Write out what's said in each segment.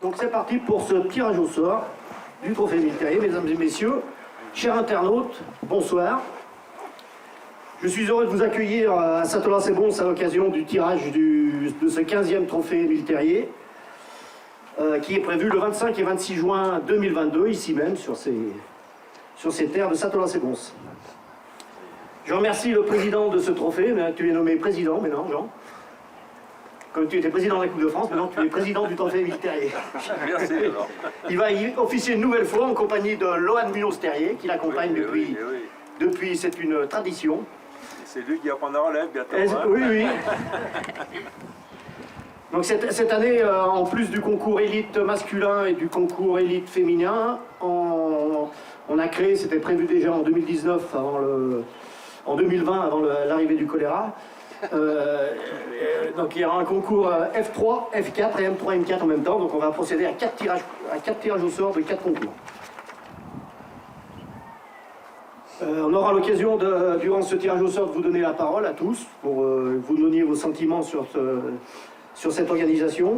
Donc c'est parti pour ce tirage au sort du trophée Militarier, mesdames et messieurs. Chers internautes, bonsoir. Je suis heureux de vous accueillir à Saint-Olens-et-Bons à l'occasion du tirage de ce 15e trophée Militarier, qui est prévu le 25 et 26 juin 2022, ici même, sur ces terres de Saint-Olens-et-Bons. Je remercie le président de ce trophée. Tu es nommé président maintenant, Jean. Comme tu étais président de la Coupe de France, maintenant tu es président du trophée Militarier. Merci alors. Il va y officier une nouvelle fois en compagnie de Lohan Munoz-Terrier, qui l'accompagne depuis, c'est une tradition. C'est lui qui va prendre la relève bientôt. Hein. Oui, oui. Donc cette année, en plus du concours élite masculin et du concours élite féminin, on a créé, c'était prévu déjà en 2019, en 2020, avant l'arrivée du choléra. Donc il y aura un concours F3, F4 et M3, M4 en même temps. Donc on va procéder à 4 tirages au sort de 4 concours. On aura l'occasion, durant ce tirage au sort, de vous donner la parole à tous pour vous donner vos sentiments sur cette organisation.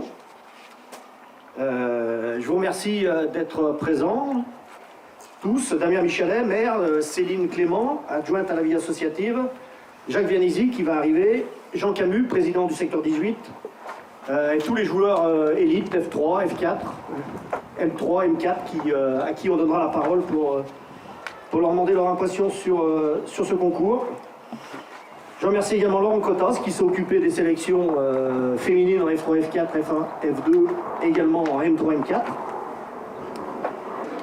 Je vous remercie d'être présents, tous. Damien Michelet, maire, Céline Clément, adjointe à la vie associative, Jacques Vianisi qui va arriver, Jean Camus, président du secteur 18, et tous les joueurs élites, F3, F4, M3, M4, à qui on donnera la parole pour leur demander leur impression sur ce concours. Je remercie également Laurent Cotas qui s'est occupé des sélections féminines en F3, F4, F1, F2, également en M3, M4.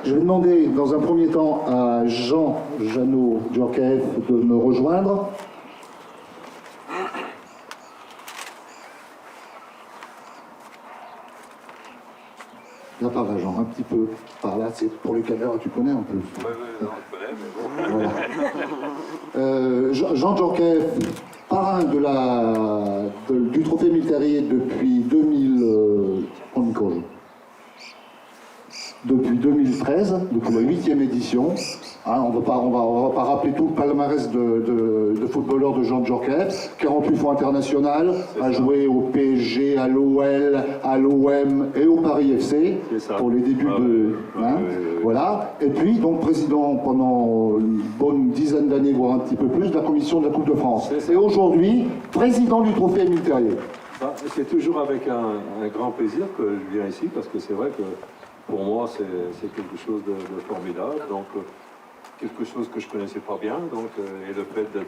Je vais demander dans un premier temps à Jean Jeannot Djorkaeff de me rejoindre. Là par là, Jean, un petit peu par là, c'est pour les caméras, tu connais un peu. Oui, non, je connais, mais bon. Voilà. Jean Djorkaeff, parrain du trophée Militarier depuis 2013, depuis la 8e édition. Hein, on va pas rappeler tout le palmarès de footballeurs de Jean Djorkaeff. 48 fois international, a joué au PSG, à l'OL, à l'OM et au Paris FC pour les débuts voilà. Et puis donc président pendant une bonne dizaine d'années, voire un petit peu plus, de la commission de la Coupe de France. Et aujourd'hui, président du trophée Militarier. C'est toujours avec un grand plaisir que je viens ici, parce que c'est vrai que pour moi c'est quelque chose de formidable. Donc, quelque chose que je ne connaissais pas bien, donc, et le fait de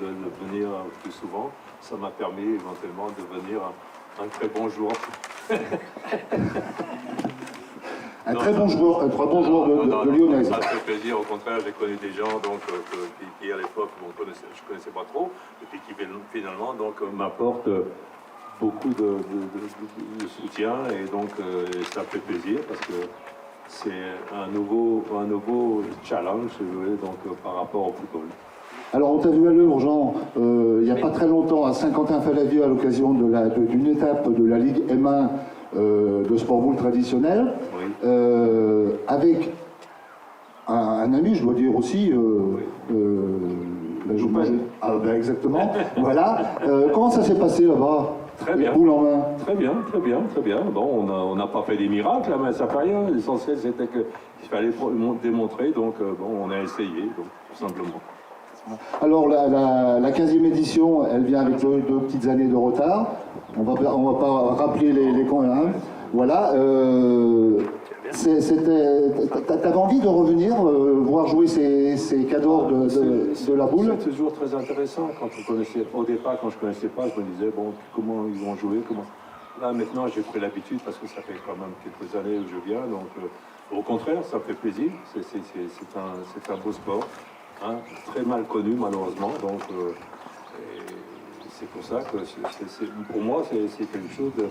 venir plus souvent, ça m'a permis éventuellement de devenir un très bon joueur. Un très bon joueur de Lyonnaise. Ça me fait plaisir, au contraire, j'ai connu des gens donc, qui à l'époque je ne connaissais pas trop, et puis qui finalement m'apportent beaucoup de soutien, et donc ça fait plaisir parce que c'est un nouveau challenge, si vous voulez, donc, par rapport au football. Alors on t'a vu à l'œuvre, Jean, il n'y a pas très longtemps à Saint-Quentin-Fallavieux à l'occasion d'une étape de la Ligue M1 de sport boule traditionnel, Oui. avec un ami, je dois dire aussi, exactement, voilà. Comment ça s'est passé là-bas? Très bien. Boule en main. Très bien, très bien, très bien. Bon, on n'a pas fait des miracles, mais ça fait rien. L'essentiel, c'était qu'il fallait démontrer, donc bon, on a essayé, donc, tout simplement. Alors la 15e édition, elle vient avec deux petites années de retard. On va pas rappeler les camps, hein. Voilà. T'avais envie de revenir voir jouer ces cadors de la boule? C'est toujours très intéressant. Au départ, quand je ne connaissais pas, je me disais, bon, comment ils vont jouer, Là, maintenant, j'ai pris l'habitude, parce que ça fait quand même quelques années où je viens, donc au contraire, ça me fait plaisir. C'est un beau sport, hein, très mal connu, malheureusement, donc c'est pour ça que pour moi, c'est quelque chose de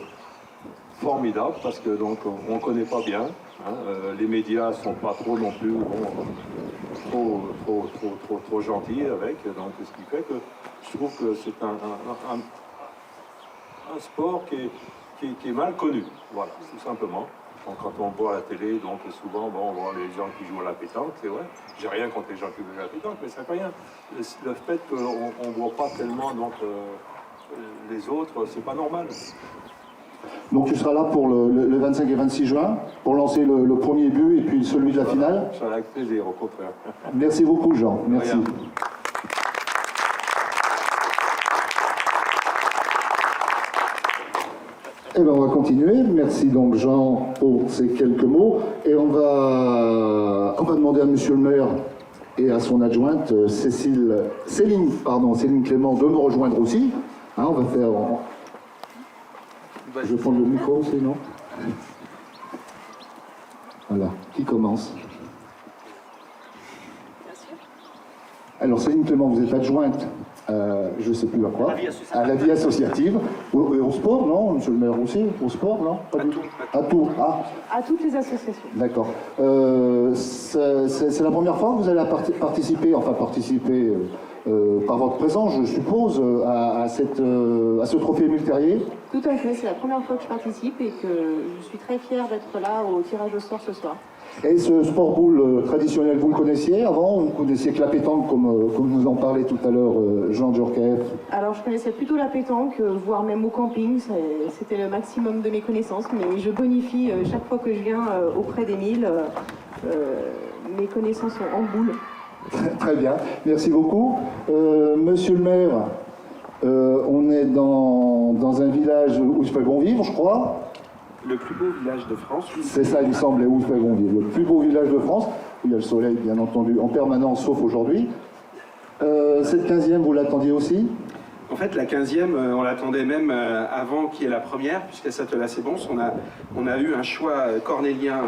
formidable, parce que donc on ne connaît pas bien, hein, les médias ne sont pas trop non plus trop gentils avec, donc ce qui fait que je trouve que c'est un sport qui est mal connu, voilà, tout simplement. Donc, quand on voit à la télé, donc souvent on voit les gens qui jouent à la pétanque, c'est vrai, j'ai rien contre les gens qui jouent à la pétanque, mais ça fait rien. Le fait qu'on ne voit pas tellement donc, les autres, c'est pas normal. Donc tu seras là pour le 25 et 26 juin, pour lancer le premier but et puis celui de la finale. Je serai avec plaisir, au contraire. Merci beaucoup Jean, merci. Rien. Eh bien, on va continuer. Merci donc Jean pour ces quelques mots. Et on va demander à Monsieur le maire et à son adjointe Céline Clément de me rejoindre aussi. Hein, on va faire... Je vais prendre le micro aussi, non? Voilà, qui commence? Alors Céline Clément, vous êtes adjointe, je ne sais plus à quoi, à la vie associative, au sport, non, monsieur le maire aussi, au sport, non? Pas du tout. À tout, À toutes les associations. D'accord. C'est la première fois que vous allez participer par votre présence, je suppose, à ce trophée Émile Terrier? Tout à fait, c'est la première fois que je participe et que je suis très fière d'être là au tirage au sort ce soir. Et ce sport boule traditionnel, vous le connaissiez avant? Vous connaissiez que la pétanque, comme vous en parlez tout à l'heure, Jean Djorkaeff? Alors je connaissais plutôt la pétanque, voire même au camping, c'était le maximum de mes connaissances, mais je bonifie chaque fois que je viens auprès d'Émile, mes connaissances en boule. Très bien, merci beaucoup. Monsieur le maire, on est dans un village où il fait bon vivre, je crois. Le plus beau village de France. C'est ça, il me semblait, où il fait bon vivre. Le plus beau village de France, où il y a le soleil, bien entendu, en permanence, sauf aujourd'hui. Cette 15e, vous l'attendiez aussi? En fait, la 15e, on l'attendait même avant qu'il y ait la première, puisqu'à Châtelas-et-Bons, on a eu un choix cornélien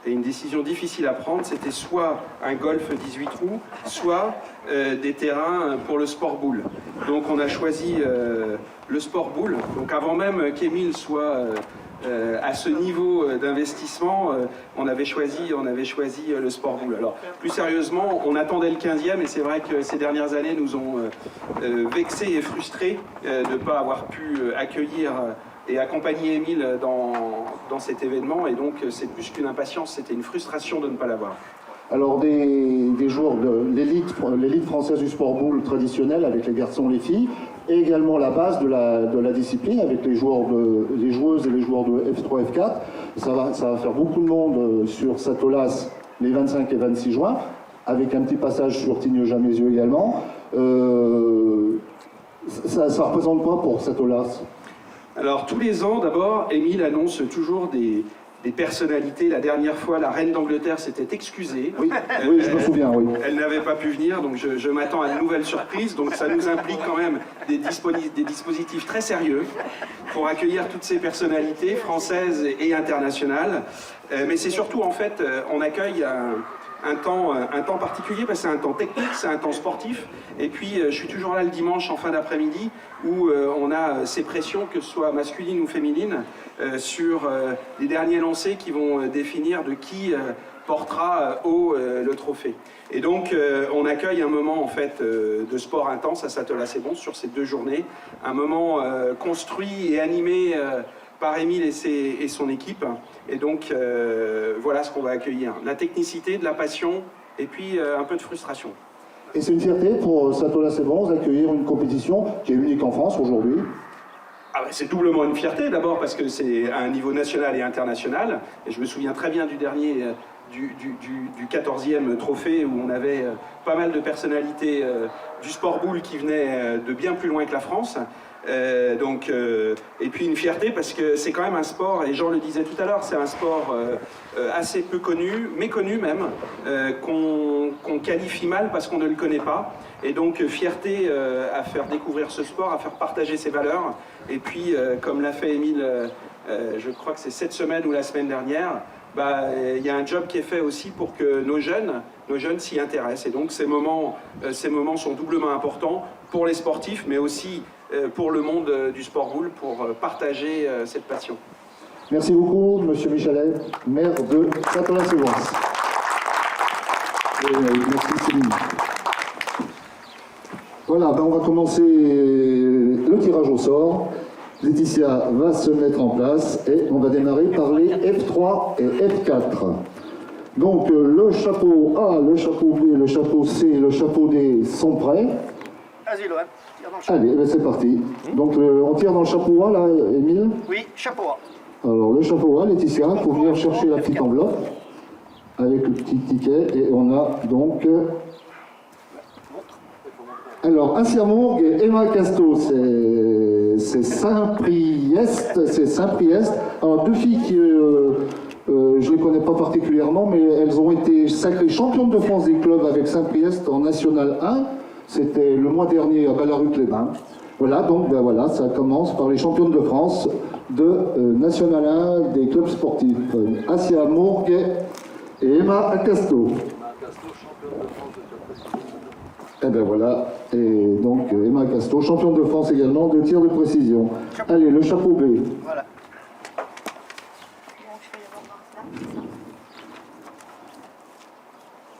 et une décision difficile à prendre. C'était soit un golf 18 trous, soit des terrains pour le sport boule. Donc on a choisi le sport boule. Donc avant même qu'Émile soit à ce niveau d'investissement, on avait choisi le sport boule. Alors plus sérieusement, on attendait le 15e et c'est vrai que ces dernières années nous ont vexés et frustrés de ne pas avoir pu accueillir et accompagner Émile dans cet événement, et donc c'est plus qu'une impatience, c'était une frustration de ne pas l'avoir. Alors des joueurs de l'élite française du sport boule traditionnel avec les garçons et les filles, et également la base de la discipline avec les joueuses et les joueurs de F3, F4. Ça va faire beaucoup de monde sur Satolas les 25 et 26 juin, avec un petit passage sur Tignes-Jamézieux également. Ça représente quoi pour Satolas? Alors tous les ans, d'abord, Émile annonce toujours des personnalités. La dernière fois, la reine d'Angleterre s'était excusée. Oui, oui, je me souviens, oui. Elle n'avait pas pu venir, donc je m'attends à une nouvelle surprise. Donc ça nous implique quand même des dispositifs très sérieux pour accueillir toutes ces personnalités françaises et internationales. Mais c'est surtout, en fait, on accueille un temps particulier, parce que c'est un temps technique, c'est un temps sportif, et puis je suis toujours là le dimanche en fin d'après-midi où on a ces pressions, que ce soit masculines ou féminines, sur les derniers lancers qui vont définir de qui portera haut le trophée. Et donc on accueille un moment en fait de sport intense à Châtelas-et-Bons sur ces 2 journées, un moment construit et animé par Émile et son équipe. Et donc, voilà ce qu'on va accueillir. La technicité, de la passion, et puis un peu de frustration. Et c'est une fierté pour Châtelas-et-Bons d'accueillir une compétition qui est unique en France aujourd'hui? Ah ben, c'est doublement une fierté, d'abord parce que c'est à un niveau national et international. Et je me souviens très bien du dernier, du 14e trophée, où on avait pas mal de personnalités du sport boule qui venaient de bien plus loin que la France. Et puis une fierté parce que c'est quand même un sport, et Jean le disait tout à l'heure, c'est un sport assez peu connu, méconnu même, qu'on qualifie mal parce qu'on ne le connaît pas. Et donc fierté à faire découvrir ce sport, à faire partager ses valeurs. Et puis comme l'a fait Émile, je crois que c'est cette semaine ou la semaine dernière, il y a un job qui est fait aussi pour que nos jeunes s'y intéressent. Et donc ces moments sont doublement importants pour les sportifs, mais aussi pour le monde du sport boule, pour partager cette passion. Merci beaucoup, Monsieur Michalet, maire de Châtelas-et-Bons. Merci Céline. Voilà, on va commencer le tirage au sort. Laetitia va se mettre en place et on va démarrer par les F3 et F4. Donc le chapeau A, le chapeau B, le chapeau C et le chapeau D sont prêts. Vas-y, Lohan, tire dans le chapeau. Allez, ben c'est parti. Donc on tire dans le chapeau A, là, Émile. Oui, chapeau A. Alors le chapeau A, Laetitia, pour venir chercher la petite enveloppe avec le petit ticket. Et on a donc... Alors, Assiamourg et Emma Casto, c'est Saint-Priest. Alors, deux filles qui, je ne les connais pas particulièrement, mais elles ont été sacrées championnes de France des clubs avec Saint-Priest en National 1. C'était le mois dernier à Ballaruc-les-Bains. Voilà, donc ben voilà, ça commence par les championnes de France de National 1 des clubs sportifs. Assiamourg et Emma Casto. Eh ben voilà, et donc Emma Casto, championne de France également de tir de précision. Allez, le chapeau B. Voilà.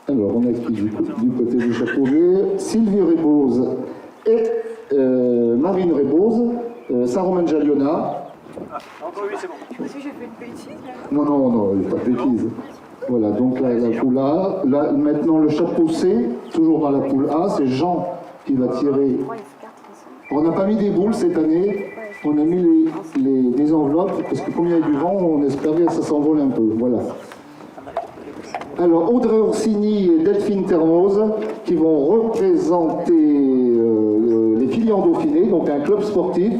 Alors, on a qui du côté du chapeau B? Sylvie Rebose et Marine Rebose, Saint-Romain-Jaliona. Encore oui, c'est bon. Parce que j'ai fait une bêtise, là. Non, il n'y a pas de bêtises. Voilà, donc la poule A. Là, maintenant, le chapeau C, toujours dans la poule A, c'est Jean qui va tirer. On n'a pas mis des boules cette année, on a mis des enveloppes, parce que comme il y a du vent, on espérait que ça s'envole un peu. Voilà. Alors, Audrey Orsini et Delphine Termoz qui vont représenter les filles en Dauphiné, donc un club sportif.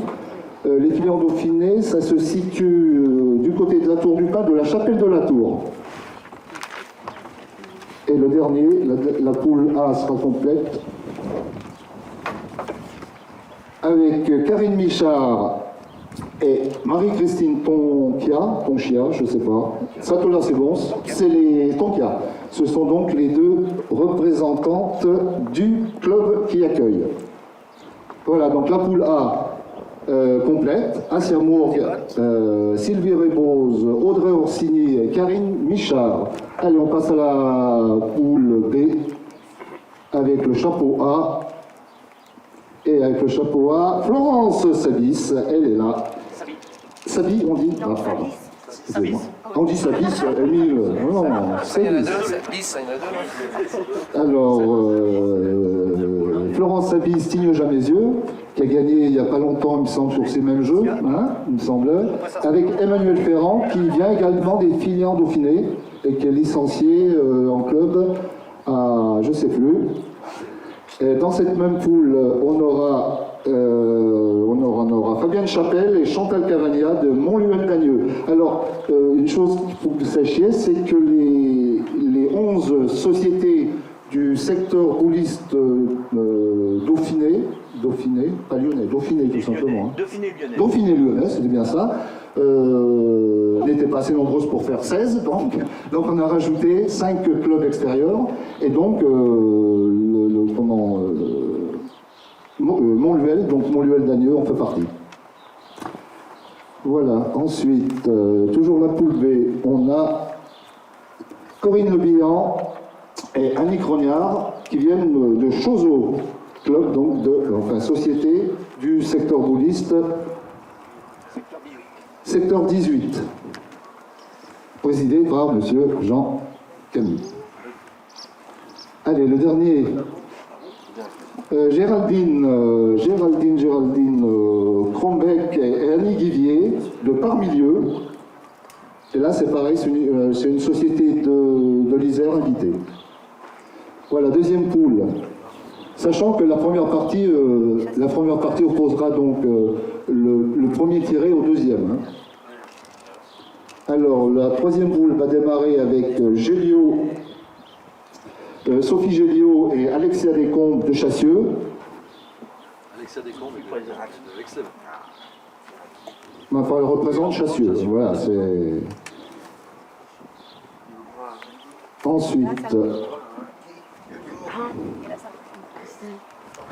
Les filles en Dauphiné, ça se situe du côté de la Tour du Pin, de la Chapelle de la Tour. Et le dernier, la poule A sera complète avec Karine Michard et Marie-Christine Tonchia, je ne sais pas. Satola, c'est bon, c'est les Tonchia. Ce sont donc les deux représentantes du club qui accueille. Voilà, donc la poule A complète. Assiamourg, Sylvie Rebose, Audrey Orsini et Karine Michard. Allez, on passe à la poule B avec le chapeau A. Et avec le chapeau A, Florence Sabis, elle est là. Sabi, on dit? Non, Sabis. Excusez-moi. On dit Sabis, Émile. Non, Sabis. Alors, Florence Sabis, Tigne Jamais-Yeux, qui a gagné il n'y a pas longtemps, il me semble, sur ces mêmes jeux, hein, il me semble, avec Emmanuel Ferrand, qui vient également des filles en Dauphiné, et qui est licencié en club à, je ne sais plus. Et dans cette même poule, on aura Fabienne Chapelle et Chantal Cavagna de Montluel-Dagneux. Alors, une chose qu'il faut que vous sachiez, c'est que les 11 sociétés du secteur houliste Dauphiné, pas lyonnais, Dauphiné tout simplement. Hein. Dauphiné lyonnais, c'était bien ça. N'étaient pas assez nombreuses pour faire 16, donc on a rajouté 5 clubs extérieurs, et donc Montluel, donc Montluel-Dagneux en fait partie. Voilà, ensuite, toujours la poule B, on a Corinne Lebihan et Annick Rognard qui viennent de Choseau, club donc société du secteur houliste, secteur 18, présidé par monsieur Jean Camus. Allez, le dernier. Géraldine Crombeck et Annie Guivier de Parmilieu. Et là, c'est pareil, c'est une société de l'Isère invitée. Voilà, deuxième poule. Sachant que la première partie opposera donc le premier tiré au deuxième. Hein. Alors, la troisième poule va démarrer avec Sophie Géliot et Alexia Descombes de Chassieux. Alexia Descombes, de Vexel. Enfin, elle représente Chassieux. Voilà, c'est. Ensuite,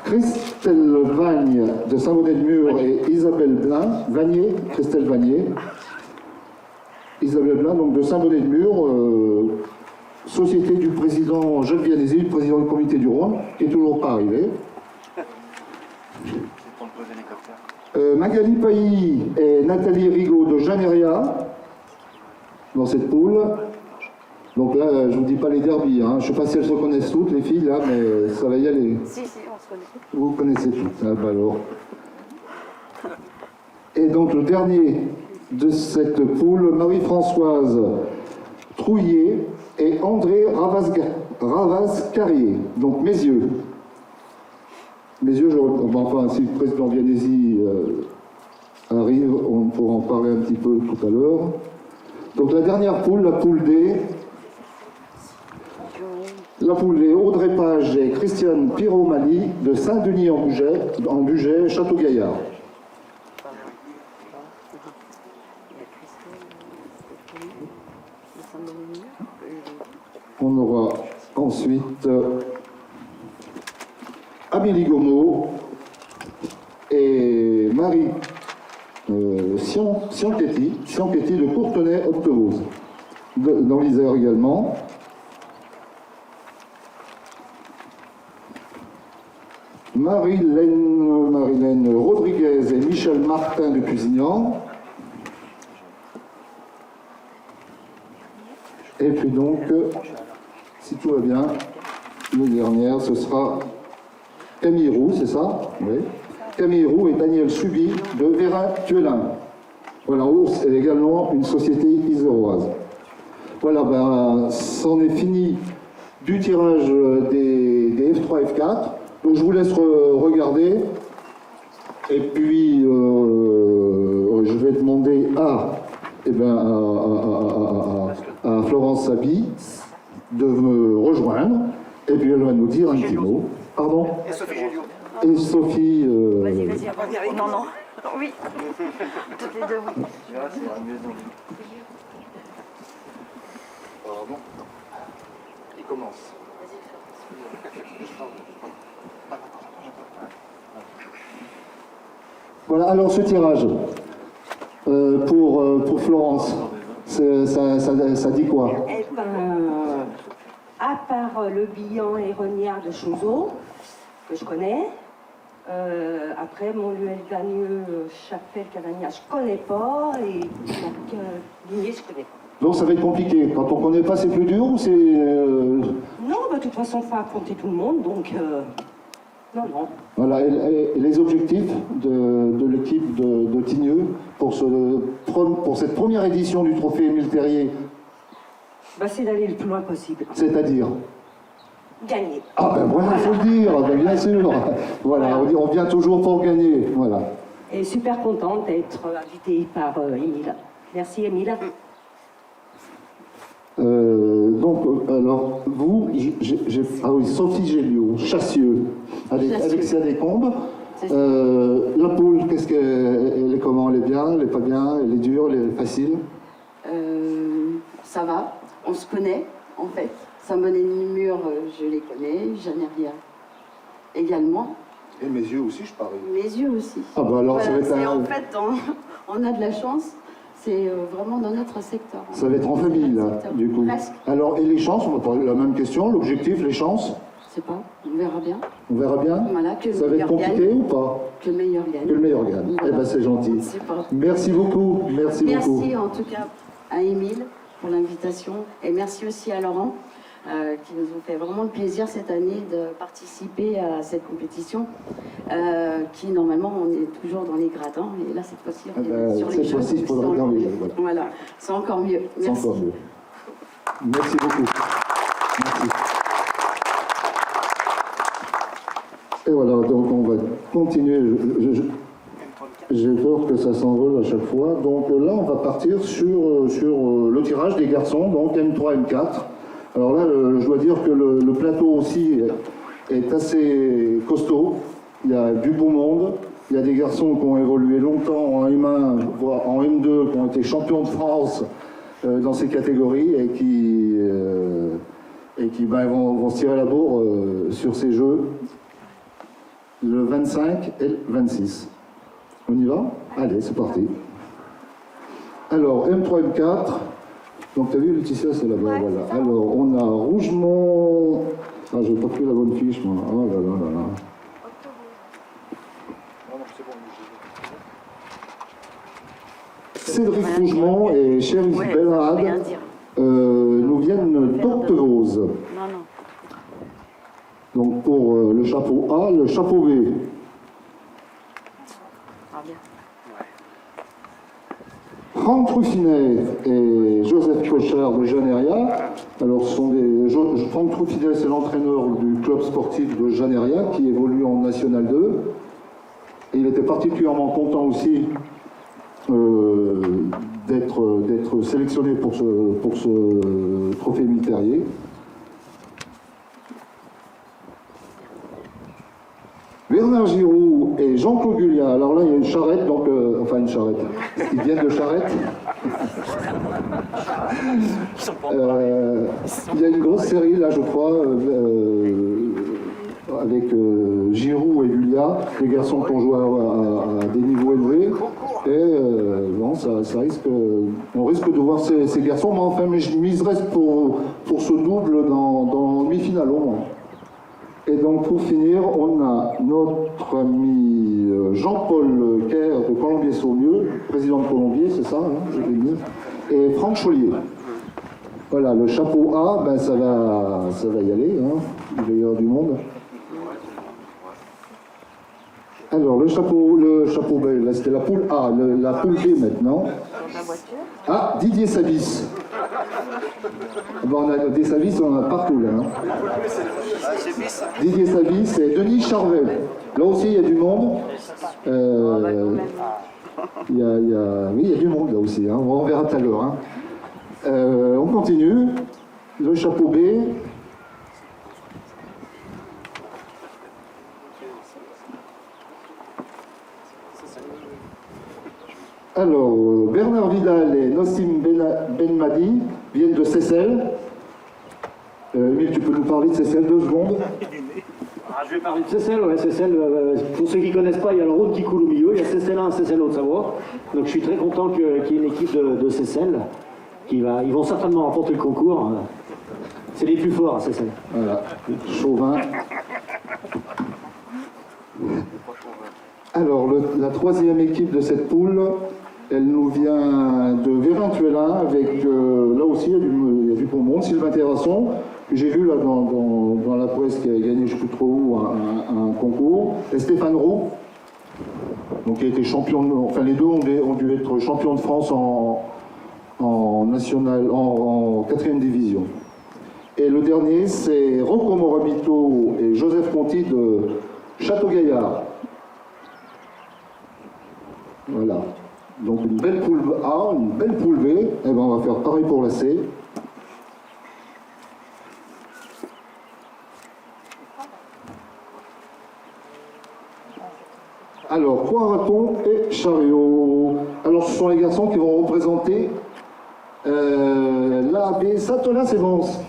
Christelle Vagne de Saint-Bonnet-de-Mur et Isabelle Blin, Christelle Vanier. Isabelle Blin, donc de Saint-Bonnet-de-Mur, société du président Jacques Vianesi, le président du comité du Rhône, qui n'est toujours pas arrivé. Magali Pailly et Nathalie Rigaud de Janeria, dans cette poule. Donc là, je vous dis pas les derbies, hein. Je sais pas si elles se connaissent toutes, les filles, là, mais ça va y aller. Si, on se connaît. Vous connaissez toutes, ah, bah alors. Et donc le dernier de cette poule, Marie-Françoise Trouillet et André Ravaz-Carrier. Donc mes yeux. Mes yeux, enfin, si le président Vianesi arrive, on pourra en parler un petit peu tout à l'heure. Donc la dernière poule, la poule D. La poule D, Audrey Page et Christiane Piromali de Saint-Denis-en-Bugey, Château-Gaillard. On aura ensuite Amélie Gomeau et Marie Cianchetti de Courtenay-Octevose, dans l'Isère également. Marilène Rodriguez et Michel Martin de Cusignan. Et puis donc, si tout va bien, la dernière, ce sera Camille Roux, c'est ça? Oui. Camille Roux et Daniel Subi de Vérin-Tuelin. Voilà, Ours est également une société iséroise. Voilà, ben, c'en est fini du tirage des F3, F4. Donc je vous laisse regarder. Et puis, je vais demander à Florence Sabi de me rejoindre. Et puis elle va nous dire un petit mot. Pardon? Et Sophie Géliot. Et Sophie... Vas-y, non, non. Oui. Toutes les deux, oui. Pardon. Il commence. Voilà, alors ce tirage, pour Florence, ça dit quoi? Eh ben, à part le bilan et Renière de Chauzeau, que je connais, après Montluel, Gagneux, Chapelle, Cavagna, je connais pas, et Ligné, je connais pas. Donc ça va être compliqué. Quand on ne connaît pas, c'est plus dur ou c'est... Non, bah, de toute façon, il faut affronter tout le monde, donc... non. Voilà, et les objectifs de l'équipe de Tigneux pour cette première édition du trophée Émile Terrier, Bah, c'est d'aller le plus loin possible. c'est-à-dire? Gagner. Ah ben voilà, il faut le dire, ben bien sûr. Voilà, on vient toujours pour gagner. Voilà. Et super contente d'être invitée par Émile. Merci Émile. Donc, alors, vous, ah oui, Sophie Géliot, Chassieux, avec sa décombe. La poule, qu'est-ce qu'elle est, comment? Elle est bien, elle est pas bien, elle est dure, elle est facile? Ça va, on se connaît, en fait. Saint-Bonnet et Nimur, je les connais. Jeanneria également. Et mes yeux aussi, je parie. Mes yeux aussi. Ah bah alors, ça va être en fait, on a de la chance. C'est vraiment dans notre secteur. Ça va être en famille, là, du coup. Presque. Alors, et les chances, on va parler de la même question, l'objectif, les chances? Je sais pas, on verra bien. On verra bien? Voilà, que le Ça va être meilleur compliqué gagne. ou pas? Que le meilleur gagne. Que le meilleur gagne. Voilà. Eh ben c'est gentil. C'est pas- Merci beaucoup, merci beaucoup. Merci en tout cas à Émile pour l'invitation et merci aussi à Laurent qui nous ont fait vraiment le plaisir cette année de participer à cette compétition qui normalement on est toujours dans les gradins et là cette fois-ci on est sur les cette jeux. fois-ci, il faudra dans les jeux, voilà. Voilà, c'est encore mieux. C'est Merci. encore mieux. Merci beaucoup. Merci. Et voilà, donc on va continuer. J'ai peur que ça s'envole à chaque fois. Donc là, on va partir sur le tirage des garçons, donc M3, M4. Alors là, je dois dire que le plateau aussi est assez costaud. Il y a du beau monde. Il y a des garçons qui ont évolué longtemps en M1, voire en M2, qui ont été champions de France dans ces catégories et qui vont se tirer la bourre sur ces jeux le 25 et le 26. On y va? Allez, c'est parti. Alors, M3, M4. Donc, tu as vu, Laetitia, c'est là-bas, Ouais, voilà. c'est ça. Alors, on a Rougemont... Ah, j'ai pas pris la bonne fiche, moi. Oh là là là là. Cédric Rougemont et Chérif Ouais, Belrad rien dire. nous viennent d'Ortevose. Non, non. Donc pour le chapeau A, le chapeau B. Ah, bien. Franck Truffinet et Joseph Cochard de Jeanneria. Alors, Franck Truffinet, c'est l'entraîneur du club sportif de Jeanneria qui évolue en National 2. Et il était particulièrement content aussi d'être sélectionné pour ce trophée Mitterrier. Bernard Giroud et Jean-Claude Gullia. Alors là, il y a une charrette, donc, enfin une charrette. Ils viennent de Charrette. Il y a une grosse série, là, je crois, avec Giroud et Gullia, les garçons qui ont joué à des niveaux élevés. Et bon, on risque de voir ces garçons, mais enfin, je miserais pour ce double dans le demi-finale au moins. Et donc pour finir, on a notre ami Jean-Paul Kerr de Colombier-Saulnieu, président de Colombier, c'est ça, hein, je l'ai dit, et Franck Chollier. Voilà, le chapeau A, ben ça va y aller, hein, il va y avoir du monde. Alors le chapeau B, là c'était la poule A, la poule B maintenant. Ah, Didier Savis. Bon, on a des Savis, on en a partout là. Hein. Didier Savis et Denis Charvet. Là aussi, il y a du monde. Oui, il y a du monde là aussi. Hein. On verra tout à l'heure. Hein. On continue. Le chapeau B. Alors, Bernard Vidal et Nossim Benmadi viennent de Seyssel. Emile, tu peux nous parler de Seyssel 2 secondes? Je vais parler de Seyssel, ouais, Seyssel, pour ceux qui ne connaissent pas, il y a le Rhône qui coule au milieu, il y a Seyssel 1 et Seyssel Haute-Savoie. Donc je suis très content qu'il y ait une équipe de Seyssel. Ils vont certainement remporter le concours. C'est les plus forts à Seyssel. Voilà, Chauvin. Alors, la troisième équipe de cette poule, elle nous vient de Vérintuelin, avec, là aussi, il y a du bon monde, Sylvain Terrasson, que j'ai vu là dans la presse qui a gagné, je ne sais plus trop où, un concours, et Stéphane Roux, donc qui a été champion, enfin les deux ont dû être champions de France en national, en 4e division. Et le dernier, c'est Rocco Morabito et Joseph Conti de Château-Gaillard. Voilà. Donc une belle poule A, une belle poule B. Et ben on va faire pareil pour la C. Alors, Poiraton et Chariot. Alors, ce sont les garçons qui vont représenter l'AB Satola-Sévence.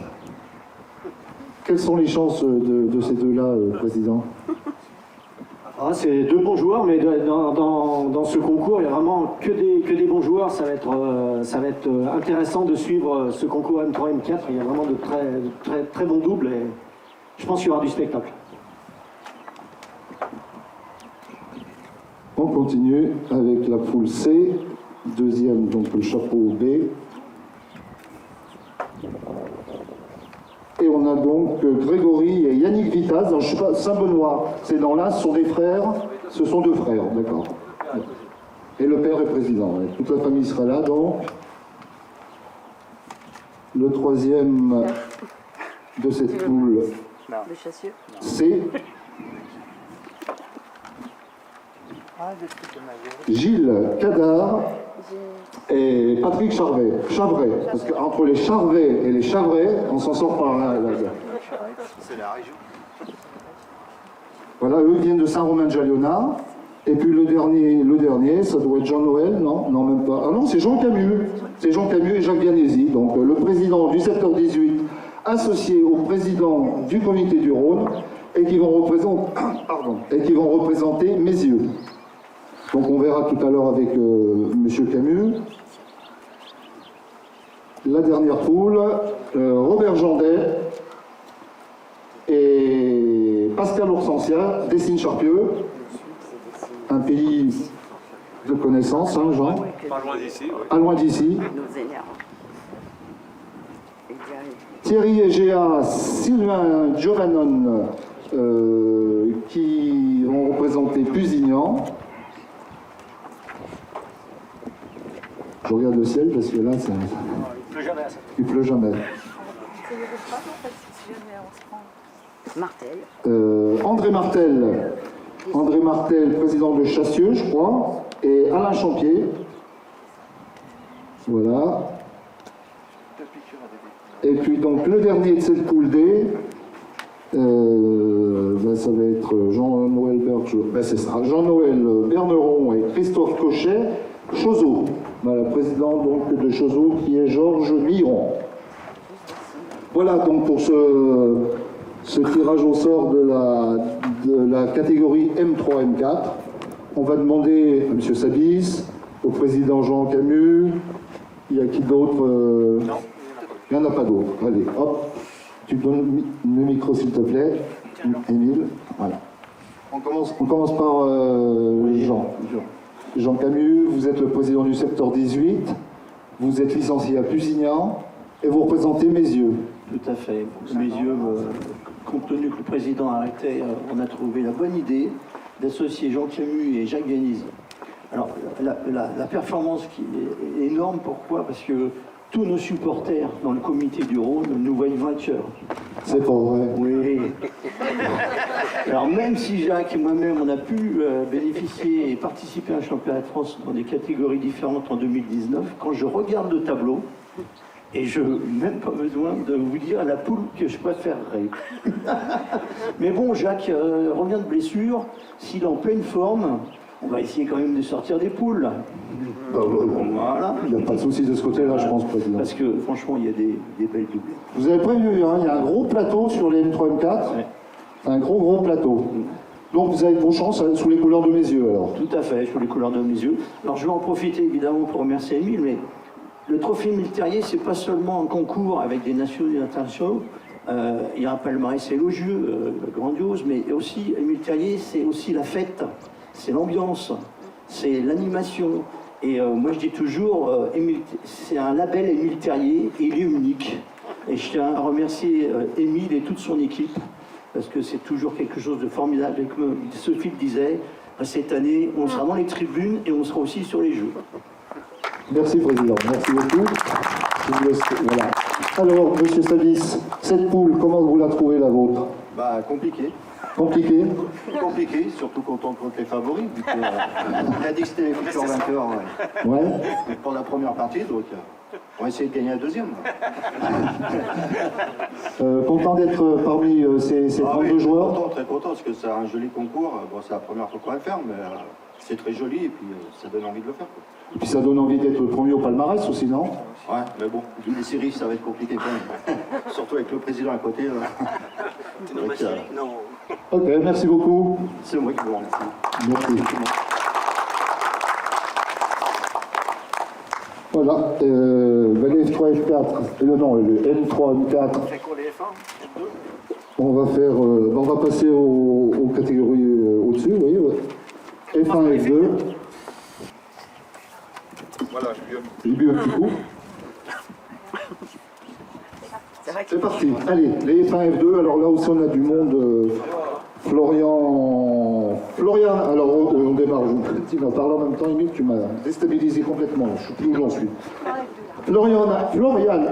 Quelles sont les chances de ces deux-là, Président? C'est deux bons joueurs, mais dans ce concours, il n'y a vraiment que des bons joueurs. Ça va être intéressant de suivre ce concours M3, M4. Il y a vraiment de très bons doubles et je pense qu'il y aura du spectacle. On continue avec la poule C, deuxième, donc le chapeau B. Et on a donc Grégory et Yannick Vitaz, dans Saint-Benoît. C'est dans là, ce sont des frères, ce sont deux frères, d'accord. Et le père est président, ouais. Toute la famille sera là, donc. Le troisième de cette poule, C. Gilles Cadard et Patrick Chavray, parce qu'entre les Charvet et les Chavray, on s'en sort par là. C'est la région. Voilà, eux viennent de Saint-Romain-de-Jalionard. Et puis le dernier, ça doit être Jean-Noël, non, même pas. Ah non, c'est Jean Camus. C'est Jean Camus et Jacques Vianesi, donc le président du secteur 18, associé au président du comité du Rhône, et qui vont représenter Mézieux. Donc on verra tout à l'heure avec M. Camus. La dernière poule, Robert Jandet et Pascal Orsensia, Dessines-Charpieu, un pays de connaissance, hein, Jean? Pas loin d'ici, oui. Pas loin d'ici. Thierry Egea, Sylvain Giovannon, qui vont représenter Pusignan. Je regarde le ciel parce que là, ça... il pleut jamais. André Martel, président de Chassieux, je crois, et Alain Champier. Voilà. Et puis donc le dernier de cette poule D, ça va être Jean-Noël Berneron et Christophe Cochet, Chozot. Voilà, président donc de Chozot qui est Georges Miron. Voilà donc pour ce tirage au sort de la catégorie M3, M4. On va demander à M. Sabis, au président Jean Camus, il y a qui d'autre Non. Il n'y en a pas d'autres. Allez, hop, tu donnes le micro s'il te plaît. Émile, voilà. On commence par Jean. Jean Camus, vous êtes le président du secteur 18, vous êtes licencié à Pusignan et vous représentez Meyzieux. Tout à fait. Meyzieux, compte tenu que le président arrêtait, on a trouvé la bonne idée d'associer Jean Camus et Jacques Vianisi. Alors, la performance qui est énorme, pourquoi? Parce que tous nos supporters dans le comité du Rhône nous voient vainqueurs. C'est pas vrai. Oui. Alors même si Jacques et moi-même, on a pu bénéficier et participer à un championnat de France dans des catégories différentes en 2019, quand je regarde le tableau, et je n'ai même pas besoin de vous dire la poule que je préférerais. Mais bon, Jacques revient de blessure, s'il est en pleine forme, on va essayer quand même de sortir des poules. Voilà. Il n'y a pas de souci de ce côté-là, je pense, président. Parce que franchement, il y a des belles doublées. Vous avez prévu, hein, il y a un gros plateau sur les M3, M4. Ouais. Un gros plateau. Donc vous avez vos chances sous les couleurs de Meyzieux, alors. Tout à fait, sous les couleurs de Meyzieux. Alors je vais en profiter évidemment pour remercier Émile, mais le trophée Émile Terrier, c'est pas seulement un concours avec des nationaux et des internationaux. Il y a un palmarès élogieux, grandiose, mais aussi, Émile Terrier, c'est aussi la fête, c'est l'ambiance, c'est l'animation. Et moi je dis toujours, c'est un label Émile Terrier, et il est unique. Et je tiens à remercier Émile et toute son équipe, parce que c'est toujours quelque chose de formidable. Et comme Sophie le disait, cette année, on sera dans les tribunes et on sera aussi sur les jeux. Merci, président. Merci beaucoup. Voilà. Alors, monsieur Sabis, cette poule, comment vous la trouvez, la vôtre? Compliqué. Compliqué? Compliqué, surtout quand on compte les favoris. Il a dit que c'était les futurs vainqueurs Ouais. pour la première partie, donc on va essayer de gagner la deuxième. Content d'être parmi ces 32 joueurs? Content, très content, parce que c'est un joli concours. Bon, c'est la première fois qu'on va le faire, mais c'est très joli et puis ça donne envie de le faire. Quoi. Et puis ça donne envie d'être le premier au palmarès aussi, non? Ouais, mais bon, vu les séries, ça va être compliqué quand même. Surtout avec le président à côté. Non. Ok, merci beaucoup. C'est moi qui vous remercie. Merci. Voilà, les F3, F4, le M3, M4. On va faire, on va passer aux catégories au-dessus, vous voyez, ouais. F1, F2. Voilà, J'ai bu un petit coup. C'est parti. Allez, les F1, F2. Alors là aussi, on a du monde. Florian, alors on démarre. Tu m'as parlé en même temps, Émile, tu m'as déstabilisé complètement. Je ne sais plus où j'en suis. Florian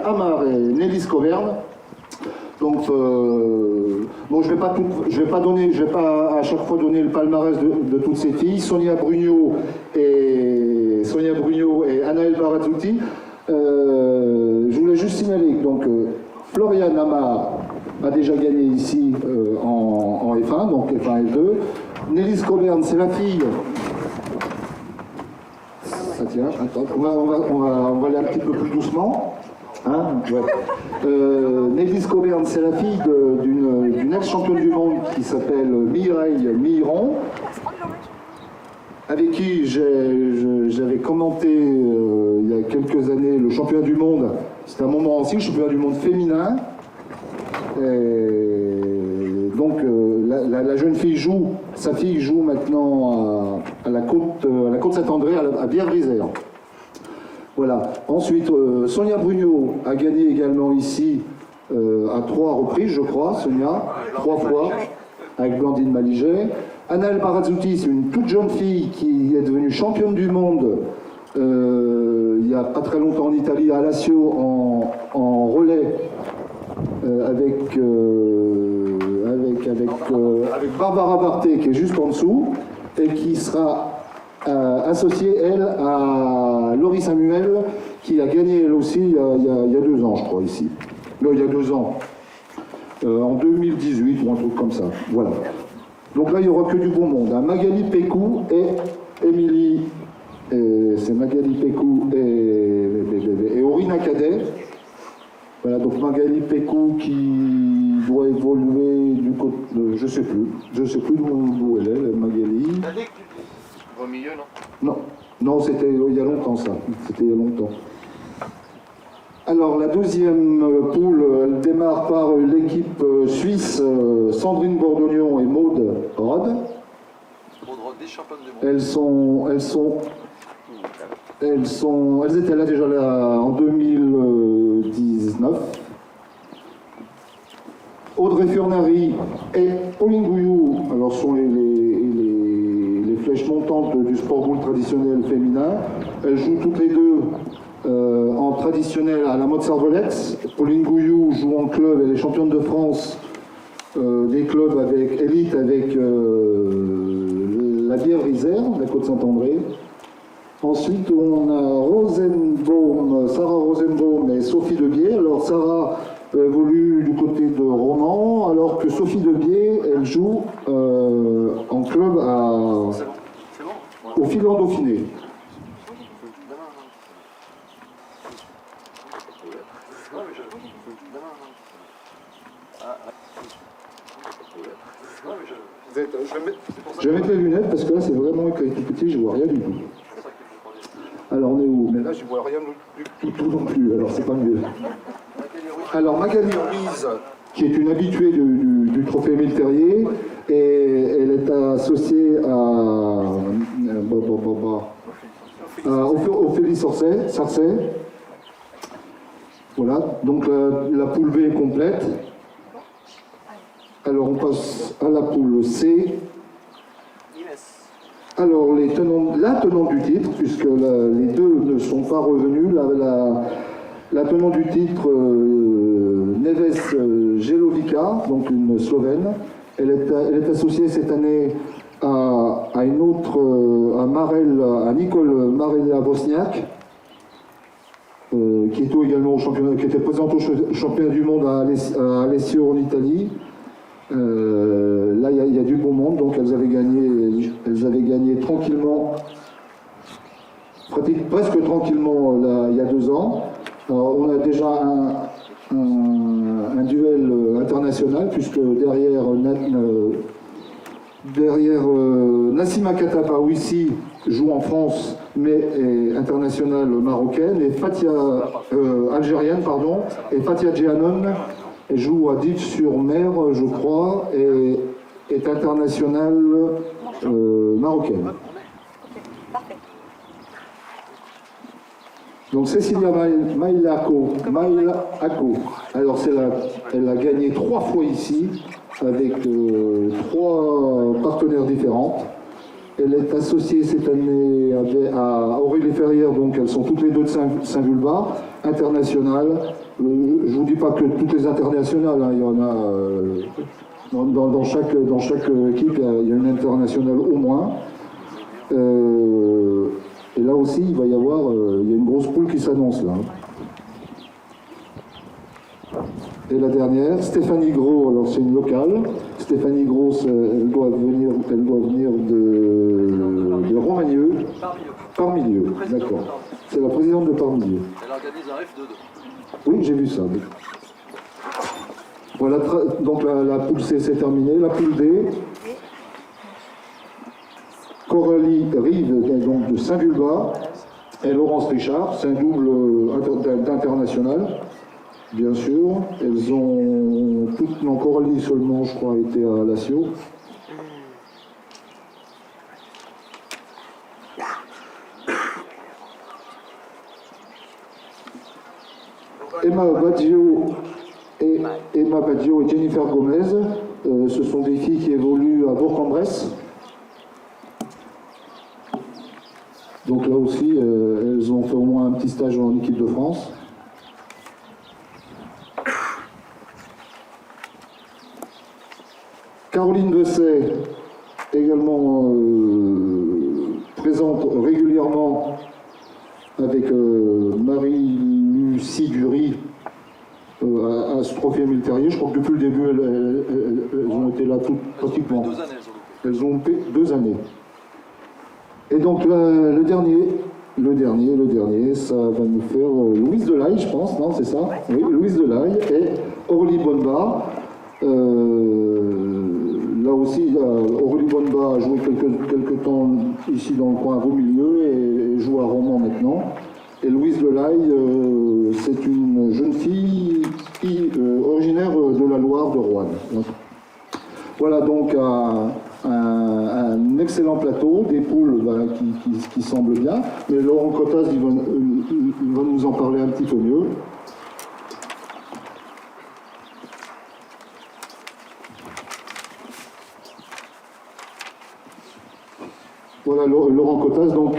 Amar et Nélis Coverne. Donc, bon, je vais pas à chaque fois donner le palmarès de toutes ces filles. Sonia Brugnot et Anaël Barazzuti. Je voulais juste signaler que donc Florian Amar a déjà gagné ici en F1, donc F1 F2. Nélis Coverne, c'est la fille. Ça tient, attends, on va aller un petit peu plus doucement. Hein, ouais. Nélis Coverne, c'est la fille d'une ex-championne du monde qui s'appelle Mireille Miron, avec qui j'avais commenté il y a quelques années le championnat du monde. C'était un moment aussi, le championnat du monde féminin. Et donc la jeune fille sa fille joue maintenant à la côte Saint-André, à Bièvre-Isère. Voilà. Ensuite, Sonia Brugnot a gagné également ici à 3 reprises, je crois, Sonia, 3 fois, avec Blandine Maliget. Anaëlle Barazzuti, c'est une toute jeune fille qui est devenue championne du monde il n'y a pas très longtemps en Italie, à Lazio, en relais, avec Barbara Barté, qui est juste en dessous, et qui sera associée, elle, à Laurie Samuel, qui a gagné, elle aussi, il y a 2 ans, je crois, ici. Non, il y a 2 ans. En 2018, ou un truc comme ça. Voilà. Donc là, il n'y aura que du bon monde. Hein. Magali Pécou et Émilie... C'est Magali Pécou et Aurina Cadet. Voilà, donc Magali Pécou qui doit évoluer du côté... je sais plus d'où elle est, Magali. Au milieu, non? Non, c'était il y a longtemps ça. C'était il y a longtemps. Alors la deuxième poule, elle démarre par l'équipe suisse Sandrine Bordognon et Maude Rod. Des championnes du monde. Elles étaient là déjà en 2019. Audrey Furnari et Pauline Gouillou, alors sont les flèches montantes du sport boule traditionnel féminin. Elles jouent toutes les deux en traditionnel à la mode Servolette. Pauline Gouillou joue en club, elle est championne de France des clubs avec élite avec la Bière Isère, la Côte Saint-André. Ensuite, on a Sarah Rosenbaum et Sophie Debier. Alors, Sarah évolue du côté de Romans, alors que Sophie Debier, elle joue en club au Filan Dauphiné. Je vais mettre les lunettes parce que là, c'est vraiment écrit tout petit, je vois rien du tout. Alors on est où? Mais là, je vois rien du tout non plus, alors c'est pas mieux. Alors Magali Ruiz, qui est une habituée du trophée Émile Terrier, et elle est associée à Ophélie Sarcey. Voilà, donc la poule B est complète. Alors on passe à la poule C. Alors la tenante du titre, puisque les deux ne sont pas revenus, la tenante du titre, Neves Jelovica, donc une Slovène, elle est associée cette année à une autre, à Nicole Marella Bosniak, qui est également au championnat, qui était présente au championnat du monde à Alessio en Italie. Là, il y a du bon monde, donc elles avaient gagné tranquillement, presque tranquillement, il y a 2 ans. Alors, on a déjà un duel international, puisque derrière Nassima Katapaouissi joue en France, mais est internationale marocaine, et algérienne, et Fatia Djihanon joue à Dives-sur-Mer, je crois, et est internationale marocaine. Donc Cécilia Mailako, alors elle a gagné 3 fois ici, avec 3 partenaires différents. Elle est associée cette année à Aurélie Ferrière, donc elles sont toutes les deux de Saint-Vulbas, internationales. Je ne vous dis pas que toutes les internationales, hein, il y en a dans chaque équipe, il y a une internationale au moins. Et là aussi, il va y avoir, il y a une grosse poule qui s'annonce là. Et la dernière, Stéphanie Gros, alors c'est une locale. Stéphanie Gros, elle doit venir de Romagneux. Parmilieu, d'accord. C'est la présidente de Parmilieu. Elle organise un F2. Oui, j'ai vu ça. Voilà, donc la poule C c'est terminé. La poule D. Coralie Rive, donc de Saint-Vulbas, et Laurence Richard, c'est un double d'international, bien sûr. Elles ont toutes, non, Coralie seulement, je crois, été à Lazio. Emma Baggio et Jennifer Gomez. Ce sont des filles qui évoluent à Bourg-en-Bresse. Donc là aussi, elles ont fait au moins un petit stage en équipe de France. Caroline Besset, également présente régulièrement avec Marie-Lucie Dury à ce trophée Émile Terrier. Je crois que depuis le début, elles ont été là pratiquement. 2 années, elles ont fait 2 années. Et donc le dernier, ça va nous faire Louise Delaye, je pense, non, c'est ça? Oui, Louise Delaye et Aurélie Bonnebar. Là aussi, Aurélie Bonnebar a joué quelques temps ici dans le coin à Beaumilieu et joue à Romans maintenant. Et Louise Delaye, c'est une jeune fille originaire de la Loire, de Roanne. Voilà donc un excellent plateau, des poules qui semblent bien, mais Laurent Cotas il va nous en parler un petit peu mieux. Voilà Laurent Cotas, donc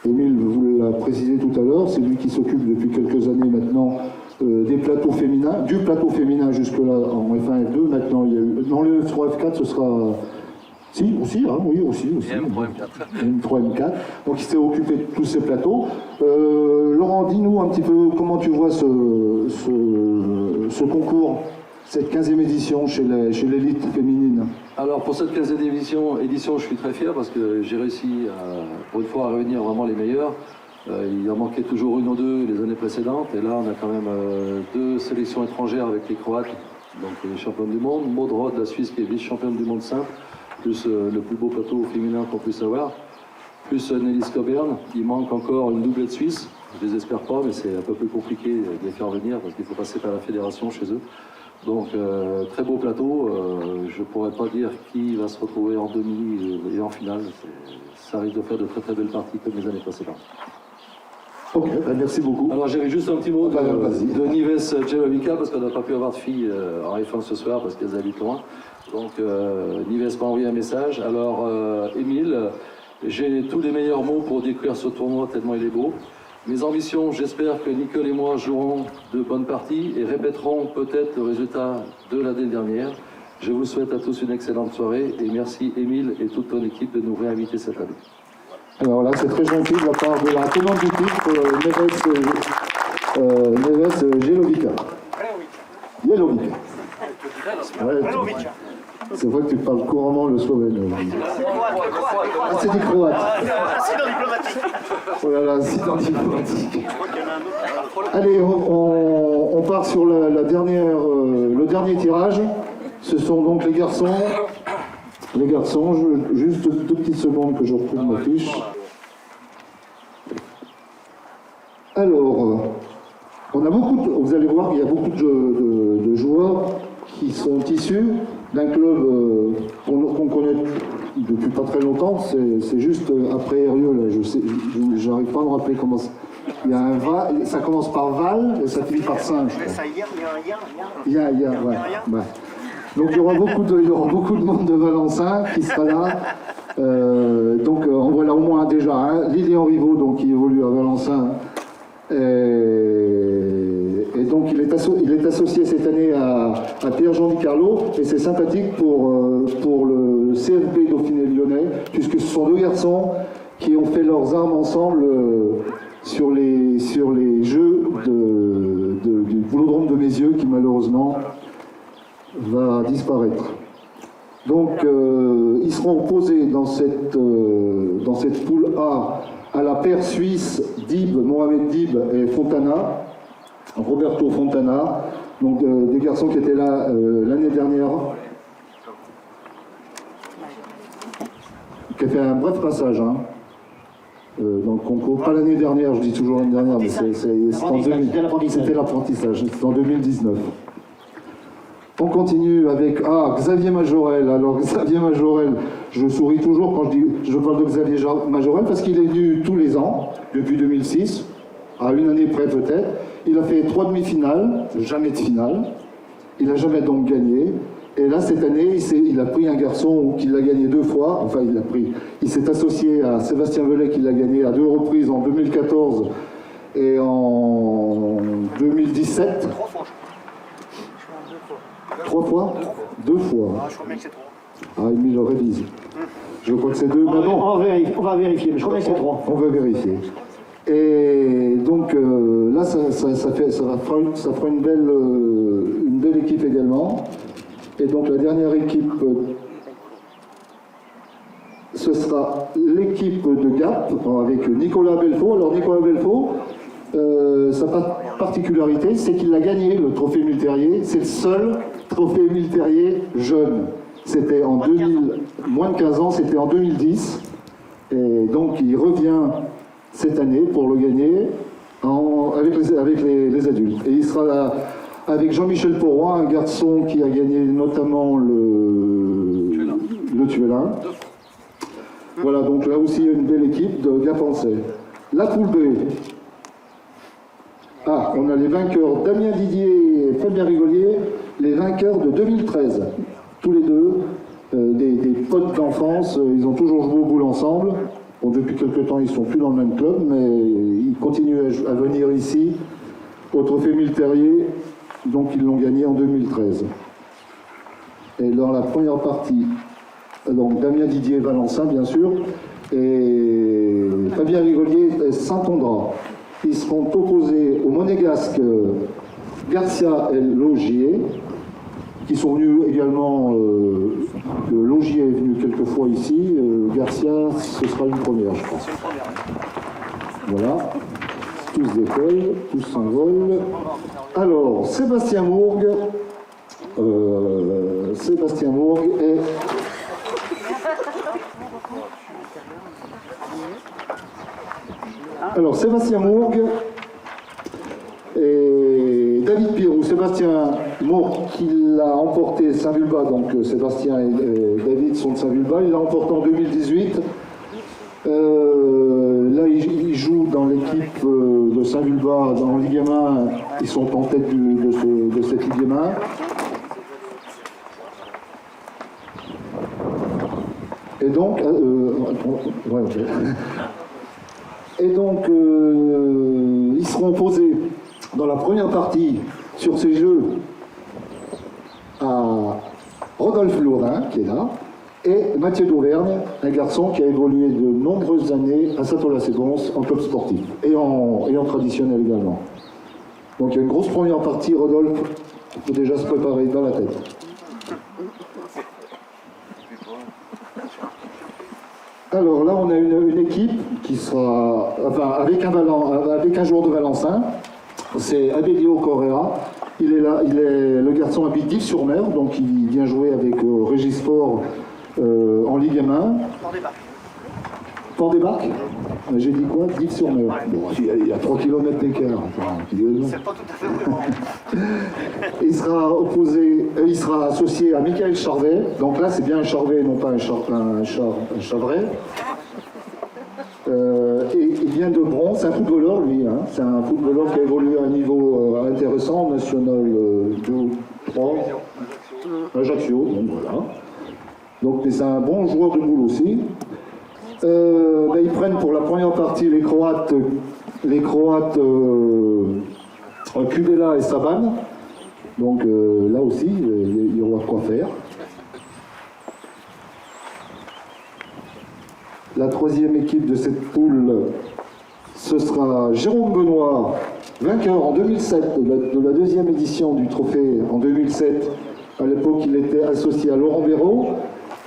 Émile vous l'a précisé tout à l'heure, c'est lui qui s'occupe depuis quelques années maintenant des plateaux féminins, du plateau féminin jusque-là en F1 F2, maintenant il y a eu, dans le F3 F4 ce sera, si, aussi, hein, oui, aussi. M3 M4, donc il s'est occupé de tous ces plateaux. Laurent, dis-nous un petit peu comment tu vois ce concours, cette 15e édition chez l'élite féminine. Alors pour cette 15e édition, je suis très fier parce que j'ai réussi pour une fois à réunir vraiment les meilleurs. Il en manquait toujours une ou deux les années précédentes, et là on a quand même 2 sélections étrangères avec les Croates, donc les championnes du monde, Maud Roth, la Suisse qui est vice-championne du monde simple, plus le plus beau plateau féminin qu'on puisse avoir, plus Nelly Coburn. Il manque encore une doublette suisse, je les espère pas, mais c'est un peu plus compliqué de les faire venir parce qu'il faut passer par la fédération chez eux. Donc très beau plateau, je ne pourrais pas dire qui va se retrouver en demi et en finale, ça risque de faire de très très belles parties comme les années précédentes. Ok, merci beaucoup. Alors j'avais juste un petit mot de Nives Jelovica parce qu'on n'a pas pu avoir de filles en F1 ce soir parce qu'elles habitent loin. Donc Nives m'a envoyé un message. Alors Émile, j'ai tous les meilleurs mots pour décrire ce tournoi tellement il est beau. Mes ambitions, j'espère que Nicole et moi jouerons de bonnes parties et répéterons peut-être le résultat de l'année dernière. Je vous souhaite à tous une excellente soirée et merci Émile et toute ton équipe de nous réinviter cette année. Alors là, c'est très gentil de la part de la tenante du titre, Neves Jelovica. Jelovica. Ouais, c'est vrai que tu parles couramment le slovène. Ah, c'est du croate. Incident diplomatique. Oh là là, incident diplomatique. Allez, on part sur le dernier tirage. Ce sont donc les garçons. Les garçons, juste 2 petites secondes que je retrouve ma fiche. Alors, on a vous allez voir qu'il y a beaucoup de joueurs qui sont issus d'un club qu'on connaît depuis pas très longtemps. C'est juste après Erieux, là, j'arrive pas à me rappeler comment c'est. Il y a un ça commence par Val et ça finit par Saint. Il y a, ouais. Donc il y aura beaucoup de monde de Valencin qui sera là. Donc on voit là au moins déjà Lilian Rivaux, donc qui évolue à Valencin. Et donc il est associé cette année à Pierre-Jean Di Carlo, et c'est sympathique pour le CFB Dauphiné Lyonnais, puisque ce sont 2 garçons qui ont fait leurs armes ensemble sur les jeux du boulodrome de Mézieux, qui malheureusement va disparaître. Donc ils seront opposés dans cette poule A à la paire suisse Mohamed Dib et Fontana, Roberto Fontana, donc des garçons qui étaient là l'année dernière, qui a fait un bref passage dans le concours, pas l'année dernière, je dis toujours l'année dernière, mais c'était l'apprentissage, c'était en 2019. On continue avec Xavier Majorel. Alors Xavier Majorel, je souris toujours quand je parle de Xavier Majorel parce qu'il est venu tous les ans, depuis 2006, à une année près peut-être. Il a fait 3 demi-finales, jamais de finale. Il n'a jamais donc gagné. Et là, cette année, il a pris un garçon qui l'a gagné 2 fois. Enfin, il s'est associé à Sébastien Velay qui l'a gagné à 2 reprises en 2014 et en 2017. 3 fois, je crois. 3 fois 2 fois. Ah, je crois bien que c'est 3. Ah, Émile révise. Je crois que c'est 2. Mais bon, On va vérifier, mais je crois bien que c'est 3. on va vérifier. Et donc là, ça fera une belle équipe également. Et donc la dernière équipe, ce sera l'équipe de Gap avec Nicolas Belfaux. Alors Nicolas Belfaux, sa particularité, c'est qu'il a gagné le trophée Émile Terrier. C'est le seul trophée Émile Terrier jeune. C'était en moins de 15 ans, c'était en 2010. Et donc il revient cette année pour le gagner avec les adultes. Et il sera là avec Jean-Michel Porroy, un garçon qui a gagné notamment le Tuelin. Voilà, donc là aussi une belle équipe de Gapençais. La poule B. Ah, on a les vainqueurs Damien Didier et Fabien Rigolier, les vainqueurs de 2013. Tous les deux, des potes d'enfance, ils ont toujours joué au boule ensemble. Bon, depuis quelques temps, ils ne sont plus dans le même club, mais ils continuent à venir ici, au Trophée Émile Terrier, donc ils l'ont gagné en 2013. Et dans la première partie, donc Damien Didier Valencin, bien sûr, et Fabien Rigolier et Saint-Ondra. Ils seront opposés aux Monégasques Garcia et Logier, qui sont venus également. Logier est venu quelques fois ici. Garcia, ce sera une première, je pense. Voilà. Tous décollent, tous s'envolent. Alors, Sébastien Mourgue est. Alors, Sébastien Mourgue et David Pirou. Sébastien Mourgue, qui l'a emporté Saint-Vulbas, donc Sébastien et David sont de Saint-Vulbas. Il l'a emporté en 2018. Là, il joue dans l'équipe de Saint-Vulbas, dans Ligue 1. Ils sont en tête de cette Ligue 1. Et donc, ils seront opposés dans la première partie sur ces jeux à Rodolphe Laurin, qui est là, et Mathieu d'Auvergne, un garçon qui a évolué de nombreuses années à Saint-Olas-et-Gons en club sportif et en traditionnel également. Donc il y a une grosse première partie, Rodolphe, il faut déjà se préparer dans la tête. Alors là, on a une équipe qui sera, enfin, avec un joueur de Valencin, c'est Abelio Correa. Il est là, le garçon habite d'Yves-sur-Mer, donc il vient jouer avec Régis Fort en Ligue 1. Port-des-Barques. J'ai dit quoi? d'Yves-sur-Mer. Bon, il y a 3 km d'écart. C'est pas tout à fait vraiment. Il sera associé à Michael Charvet. Donc là, c'est bien un Charvet, non pas un Chavret. Et il vient de Bron, c'est un footballeur, lui. Hein. C'est un footballeur qui a évolué à un niveau intéressant, national 2 ou 3. Ajaccio, donc voilà. Donc c'est un bon joueur de boule aussi. Ils prennent pour la première partie les Croates Kubela et Saban. Donc là aussi, il y aura de quoi faire. La troisième équipe de cette poule, ce sera Jérôme Benoît, vainqueur en 2007 de la deuxième édition du trophée en 2007. À l'époque, il était associé à Laurent Béraud.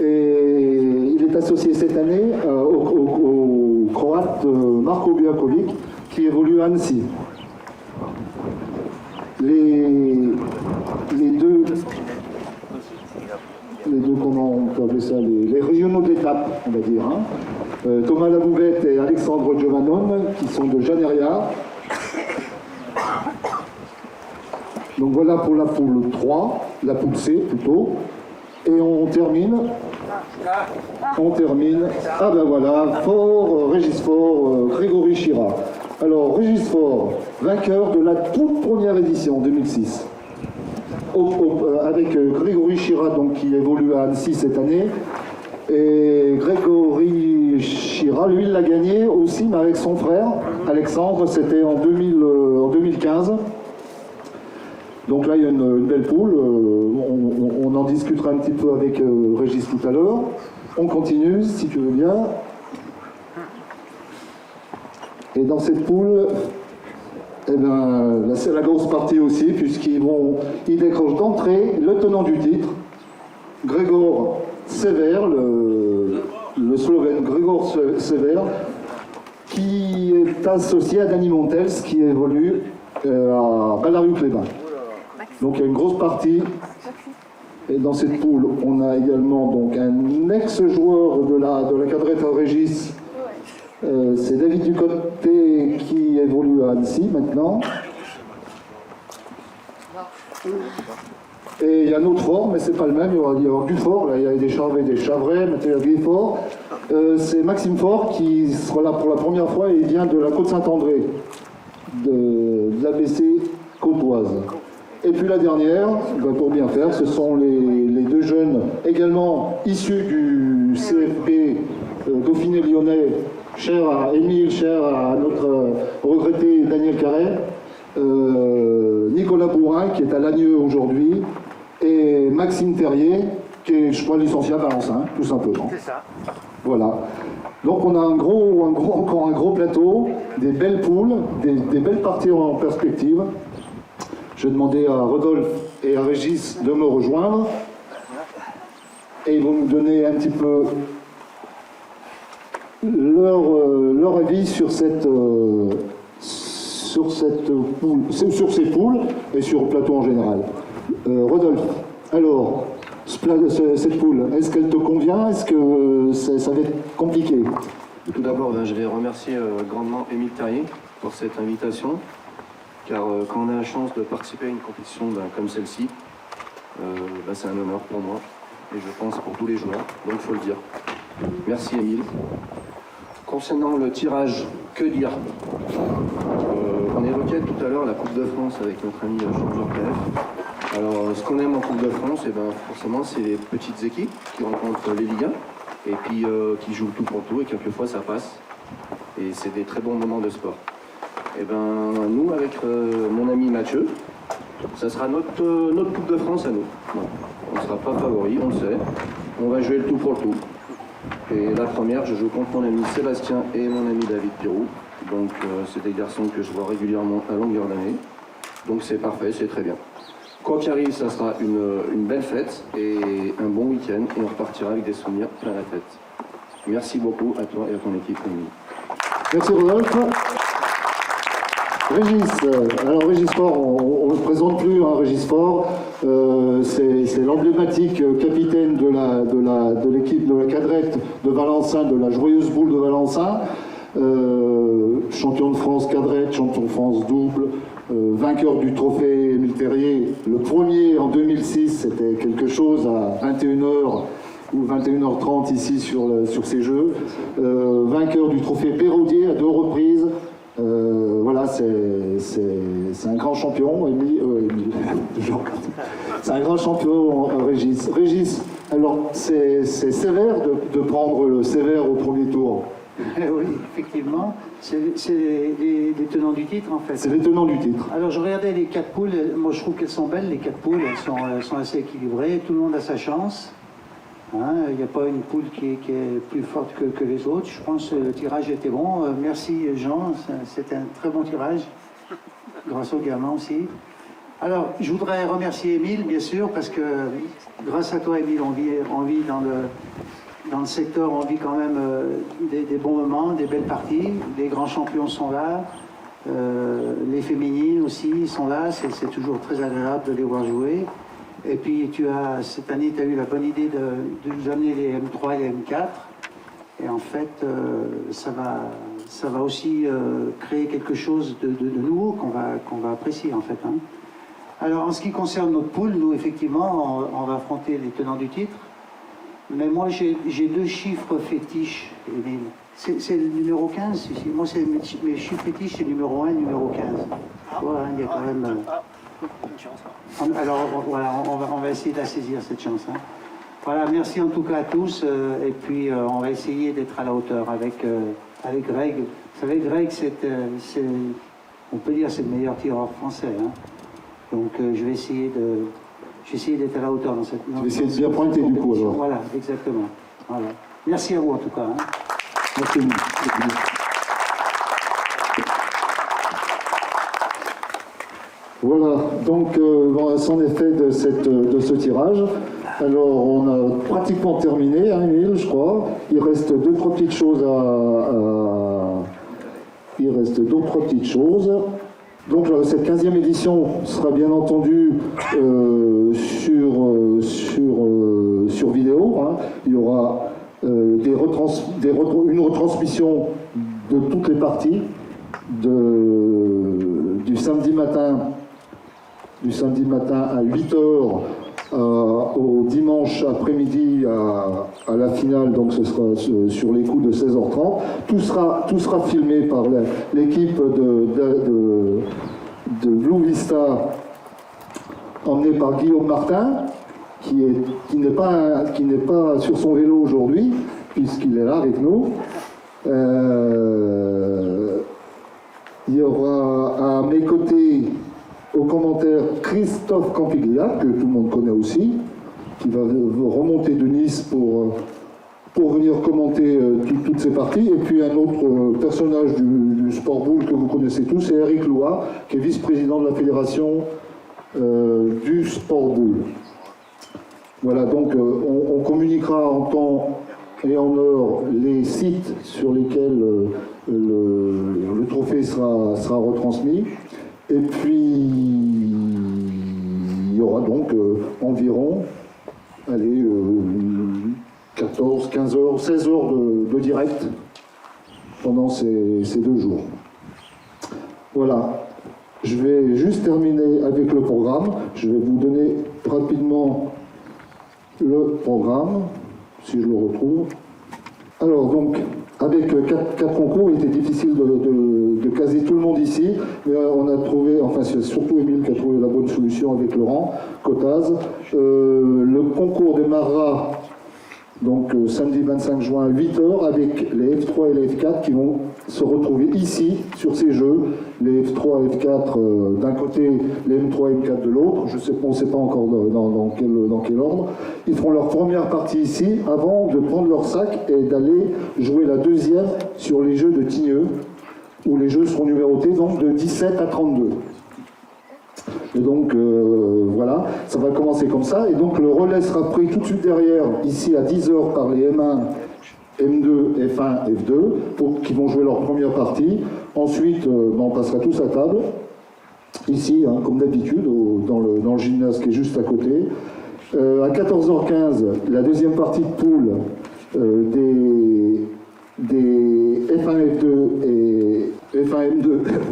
Et il est associé cette année au Croate Marko Bijakovic, qui évolue à Annecy. Les deux, comment on peut appeler ça, les régionaux d'étape, on va dire. Hein. Thomas Labouvette et Alexandre Giovannon, qui sont de Janeria. Donc voilà pour la poule 3, la poule C plutôt. Et on termine. Ah ben voilà, Fort, Régis Fort, Grégory Chira. Alors, Régis Faure, vainqueur de la toute première édition 2006. Avec Grégory Chira, donc, qui évolue à Annecy cette année. Et Grégory Chira, lui, il l'a gagné aussi, mais avec son frère, Alexandre, c'était en 2015. Donc là, il y a une belle poule. On en discutera un petit peu avec Régis tout à l'heure. On continue, si tu veux bien. Et dans cette poule, eh ben, là, c'est la grosse partie aussi, puisqu'ils décrochent d'entrée le tenant du titre, Gregor Sever, le Slovène Gregor Sever, qui est associé à Dani Montels, qui évolue à Ballariou-les-Bains. Donc il y a une grosse partie. Et dans cette poule, on a également donc un ex-joueur de la cadrette à Régis. C'est David Ducoté qui évolue à Annecy maintenant. Et il y a un autre fort, mais c'est pas le même, il y aura du fort, là il y a des Charvets, des Chavrais, maintenant il y a des forts. C'est Maxime Faure qui sera là pour la première fois et il vient de la Côte-Saint-André, de l'ABC Côtoise. Et puis la dernière, pour bien faire, ce sont les deux jeunes également issus du CFP Dauphiné Lyonnais, cher à Émile, cher à notre regretté Daniel Carré, Nicolas Bourrin qui est à Lagneux aujourd'hui, et Maxime Terrier qui est, je crois, licencié à Valencin, tout simplement. C'est ça. Voilà. Donc on a encore un gros plateau, des belles poules, des belles parties en perspective. Je vais demander à Rodolphe et à Régis de me rejoindre. Et ils vont nous donner un petit peu leur avis sur ces poules et sur le plateau en général. Rodolphe, alors, cette poule, est-ce qu'elle te convient? Est-ce que ça va être compliqué? Tout d'abord, je vais remercier grandement Émile Terrier pour cette invitation. Car quand on a la chance de participer à une compétition comme celle-ci, c'est un honneur pour moi, et je pense pour tous les joueurs, donc il faut le dire. Merci Émile. Concernant le tirage, que dire? On évoquait tout à l'heure la Coupe de France avec notre ami Jean-Pierre PF. Alors ce qu'on aime en Coupe de France, forcément c'est les petites équipes qui rencontrent les Ligue 1, et puis qui jouent tout pour tout, et quelquefois ça passe. Et c'est des très bons moments de sport. Et nous, avec mon ami Mathieu, ça sera notre Coupe de France à nous. Bon, on ne sera pas favori, on le sait. On va jouer le tout pour le tout. Et la première, je joue contre mon ami Sébastien et mon ami David Pirou. Donc c'est des garçons que je vois régulièrement à longueur d'année. Donc c'est parfait, c'est très bien. Quoi qu'il arrive, ça sera une belle fête et un bon week-end. Et on repartira avec des souvenirs plein la tête. Merci beaucoup à toi et à ton équipe. Merci Rodolphe. Régis, alors Régis Faure, on ne le présente plus, hein, Régis Faure, c'est l'emblématique capitaine de l'équipe de la cadrette de Valencin, de la joyeuse boule de Valencin, champion de France cadrette, champion de France double, vainqueur du trophée Émile Terrier, le premier en 2006, c'était quelque chose à 21h ou 21h30 ici sur ces Jeux, vainqueur du trophée Péraudier à 2 reprises. Voilà, c'est un grand champion, c'est un grand champion, Régis. Régis, alors c'est sévère de prendre le sévère au premier tour. Oui, effectivement, c'est les tenants du titre en fait. C'est les tenants du titre. Alors je regardais les 4 poules, moi je trouve qu'elles sont belles, les 4 poules, elles sont assez équilibrées, tout le monde a sa chance. Il n'y a pas une poule qui est plus forte que les autres. Je pense que le tirage était bon. Merci Jean, c'était un très bon tirage, grâce au gamin aussi. Alors, je voudrais remercier Émile, bien sûr, parce que grâce à toi, Émile, on vit dans le secteur, on vit quand même des bons moments, des belles parties. Les grands champions sont là, les féminines aussi sont là. C'est toujours très agréable de les voir jouer. Et puis cette année, tu as eu la bonne idée de nous amener les M3 et les M4. Et en fait, ça va aussi créer quelque chose de nouveau qu'on va apprécier en fait. Hein. Alors en ce qui concerne notre poule, nous effectivement, on va affronter les tenants du titre. Mais moi, j'ai 2 chiffres fétiches, Émile. C'est le numéro 15. Moi, c'est mes chiffres fétiches, c'est numéro 1 et numéro 15. Voilà, il y a quand même... Alors, voilà, on va essayer de la saisir, cette chance. Hein. Voilà, merci en tout cas à tous. Et puis, on va essayer d'être à la hauteur avec Greg. Vous savez, Greg, on peut dire c'est le meilleur tireur français. Hein. Donc, je vais essayer d'être à la hauteur dans cette... Je vais essayer de bien pointer du coup, alors. Voilà, exactement. Voilà. Merci à vous en tout cas. Hein. Merci. Voilà, donc c'en est fait de ce tirage. Alors on a pratiquement terminé, hein, Émile, je crois. Il reste d'autres petites choses Il reste d'autres petites choses. Donc cette 15e édition sera bien entendu sur vidéo. Hein. Il y aura une retransmission de toutes les parties du samedi matin à 8h au dimanche après-midi à la finale, donc ce sera sur les coups de 16h30. Tout sera filmé par l'équipe de Blue Vista, emmenée par Guillaume Martin, qui n'est pas sur son vélo aujourd'hui, puisqu'il est là avec nous. Il y aura à mes côtés, au commentaire, Christophe Campiglia, que tout le monde connaît aussi, qui va remonter de Nice pour venir commenter toutes ces parties. Et puis un autre personnage du sport boule que vous connaissez tous, c'est Eric Loua, qui est vice-président de la fédération du sport boule. Voilà, donc on communiquera en temps et en heure les sites sur lesquels le trophée sera retransmis. Et puis, il y aura donc environ 14, 15 heures, 16 heures de direct pendant ces 2 jours. Voilà. Je vais juste terminer avec le programme. Je vais vous donner rapidement le programme, si je le retrouve. Alors, donc, avec 4 concours, il était difficile de caser tout le monde ici, mais on a trouvé, enfin c'est surtout Émile qui a trouvé la bonne solution avec Laurent Cotaz. Le concours démarrera donc samedi 25 juin à 8h avec les F3 et les F4 qui vont se retrouver ici sur ces jeux. Les F3 et F4 d'un côté, les M3 et M4 de l'autre. On ne sait pas encore dans quel ordre. Ils feront leur première partie ici avant de prendre leur sac et d'aller jouer la deuxième sur les jeux de Tigneux, où les jeux seront numérotés donc de 17 à 32. Et donc voilà, ça va commencer comme ça. Et donc le relais sera pris tout de suite derrière, ici à 10h par les M1, M2, F1, F2, qui vont jouer leur première partie. Ensuite, on passera tous à table, ici, hein, comme d'habitude, dans le gymnase qui est juste à côté. À 14h15, la deuxième partie de poule des F1, F2 et F1, M2,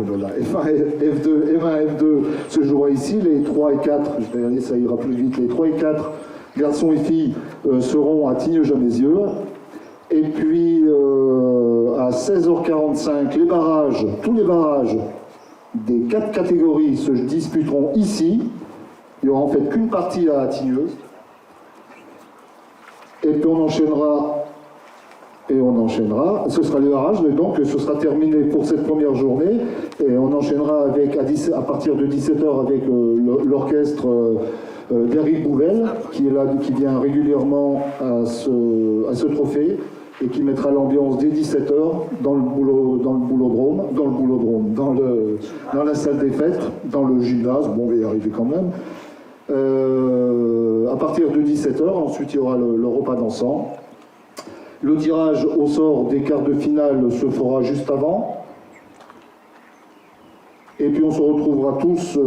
voilà, F1, F2, M1, F2 se jouera ici. Les 3 et 4, je vais regarder, ça ira plus vite, les 3 et 4 garçons et filles seront à Tignes-Jamézieux. Et puis à 16h45, tous les barrages des 4 catégories se disputeront ici. Il n'y aura en fait qu'une partie à Tignes. Et puis on enchaînera. Ce sera les barrages, donc ce sera terminé pour cette première journée. Et on enchaînera à partir de 17h avec l'orchestre d'Eric Bouvel, qui est là, qui vient régulièrement à ce trophée et qui mettra l'ambiance dès 17h dans la salle des fêtes, dans le gymnase. Bon, on va y arriver quand même. À partir de 17h, ensuite il y aura le repas dansant. Le tirage au sort des quarts de finale se fera juste avant. Et puis on se retrouvera tous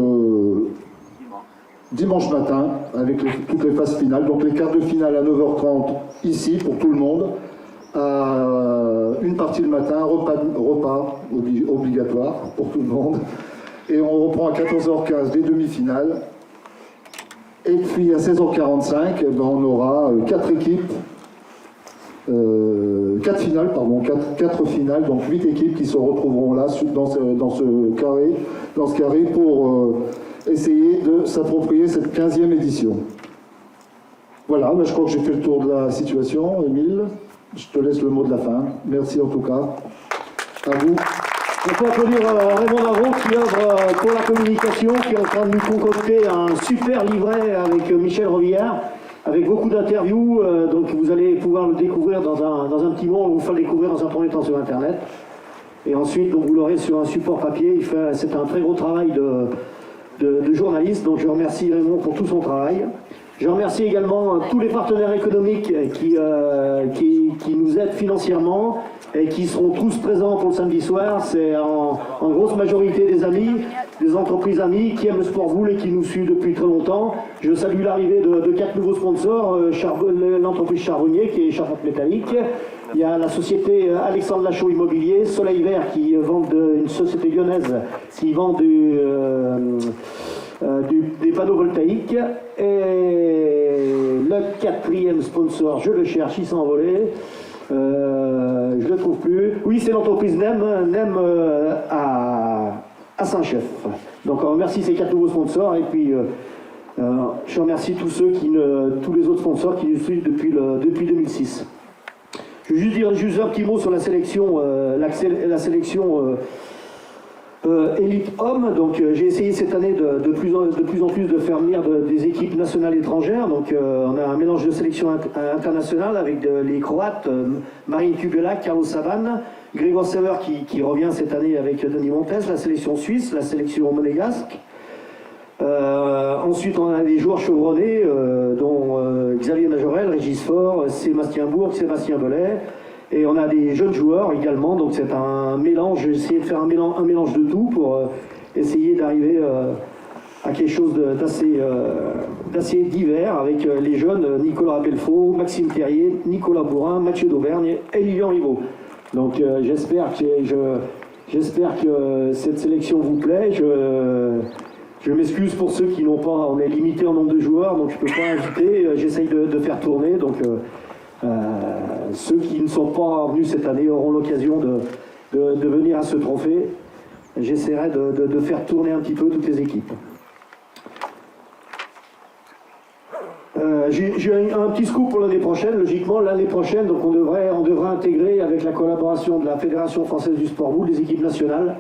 dimanche matin avec toutes les phases finales. Donc les quarts de finale à 9h30 ici pour tout le monde. Une partie le matin, repas obligatoire pour tout le monde. Et on reprend à 14h15 les demi-finales. Et puis à 16h45, on aura 4 équipes 4 finales, quatre finales, donc 8 équipes qui se retrouveront là dans ce carré pour essayer de s'approprier cette 15e édition. Voilà, je crois que j'ai fait le tour de la situation. Émile, je te laisse le mot de la fin. Merci en tout cas. À vous. On peut applaudir Raymond Navron qui œuvre pour la communication, qui est en train de nous concocter un super livret avec Michel Revillard, avec beaucoup d'interviews. Donc vous allez pouvoir le découvrir dans un petit moment. On vous fait le découvrir dans un premier temps sur Internet. Et ensuite, donc, vous l'aurez sur un support papier. C'est un très gros travail de journaliste. Donc je remercie Raymond pour tout son travail. Je remercie également tous les partenaires économiques qui nous aident financièrement et qui seront tous présents pour le samedi soir. C'est en grosse majorité des amis, des entreprises amies qui aiment le sport boule et qui nous suivent depuis très longtemps. Je salue l'arrivée de 4 nouveaux sponsors, l'entreprise Charbonnier qui est Charpente Métallique. Il y a la société Alexandre Lachaud Immobilier, Soleil Vert qui vend une société lyonnaise qui vend des panneaux voltaïques. Et le 4e sponsor, je le cherche, il s'est envolé. Je ne le trouve plus. Oui, c'est l'entreprise Nem à Saint-Chef. Donc on remercie ces 4 nouveaux sponsors et puis je remercie tous les autres sponsors qui nous suivent depuis 2006. Je vais juste dire un petit mot sur la sélection, élite homme. Donc j'ai essayé cette année de plus en plus de faire venir des équipes nationales étrangères. Donc on a un mélange de sélection internationale avec les Croates, Marine Kubelak, Carlos Saban, Gregor Sever qui revient cette année avec Denis Montes, la sélection suisse, la sélection monégasque. Ensuite on a des joueurs chevronnés dont Xavier Majorel, Régis Faure, Sébastien Bourg, Sébastien Bellet. Et on a des jeunes joueurs également, donc c'est un mélange, j'ai essayé de faire un mélange de tout pour essayer d'arriver à quelque chose d'assez divers avec les jeunes Nicolas Belfaux, Maxime Terrier, Nicolas Bourrin, Mathieu d'Auvergne et Lilian Rivaud. Donc j'espère que cette sélection vous plaît. Je m'excuse pour ceux qui n'ont pas, on est limité en nombre de joueurs, donc je ne peux pas inviter, j'essaye de faire tourner. Donc, ceux qui ne sont pas venus cette année auront l'occasion de venir à ce trophée. J'essaierai de faire tourner un petit peu toutes les équipes. J'ai un petit scoop pour l'année prochaine. Logiquement, l'année prochaine, donc on devrait intégrer avec la collaboration de la Fédération française du sport boule les équipes nationales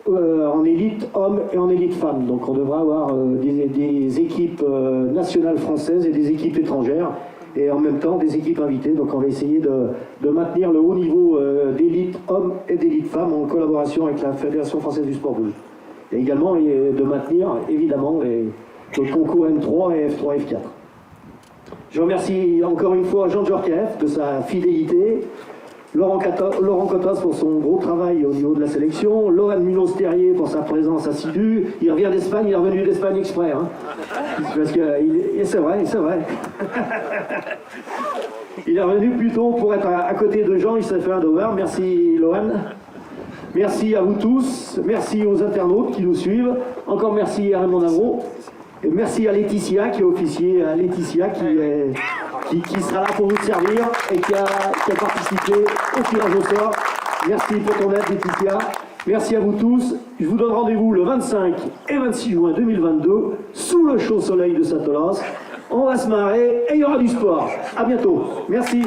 en élite hommes et en élite femmes. Donc on devra avoir des équipes nationales françaises et des équipes étrangères. Et en même temps des équipes invitées. Donc on va essayer de maintenir le haut niveau d'élite hommes et d'élite femmes en collaboration avec la Fédération française du sport boule. Et également de maintenir évidemment le concours M3 et F3 et F4. Je remercie encore une fois Jean Djorkaeff de sa fidélité, Laurent Cotas pour son gros travail au niveau de la sélection, Lohan Munoz-Terrier pour sa présence assidue. Il revient d'Espagne, il est revenu d'Espagne exprès. Hein. Parce que c'est vrai. Il est revenu plutôt pour être à côté de Jean, il s'est fait un devoir. Merci Lohan. Merci à vous tous, merci aux internautes qui nous suivent. Encore merci à Raymond Navron. Et merci à Laetitia qui est officier, à Laetitia qui sera là pour vous servir et qui a participé au tirage au sort. Merci pour ton aide, Laetitia. Merci à vous tous. Je vous donne rendez-vous le 25 et 26 juin 2022 sous le chaud soleil de Saint-Olas. On va se marrer et il y aura du sport. À bientôt. Merci.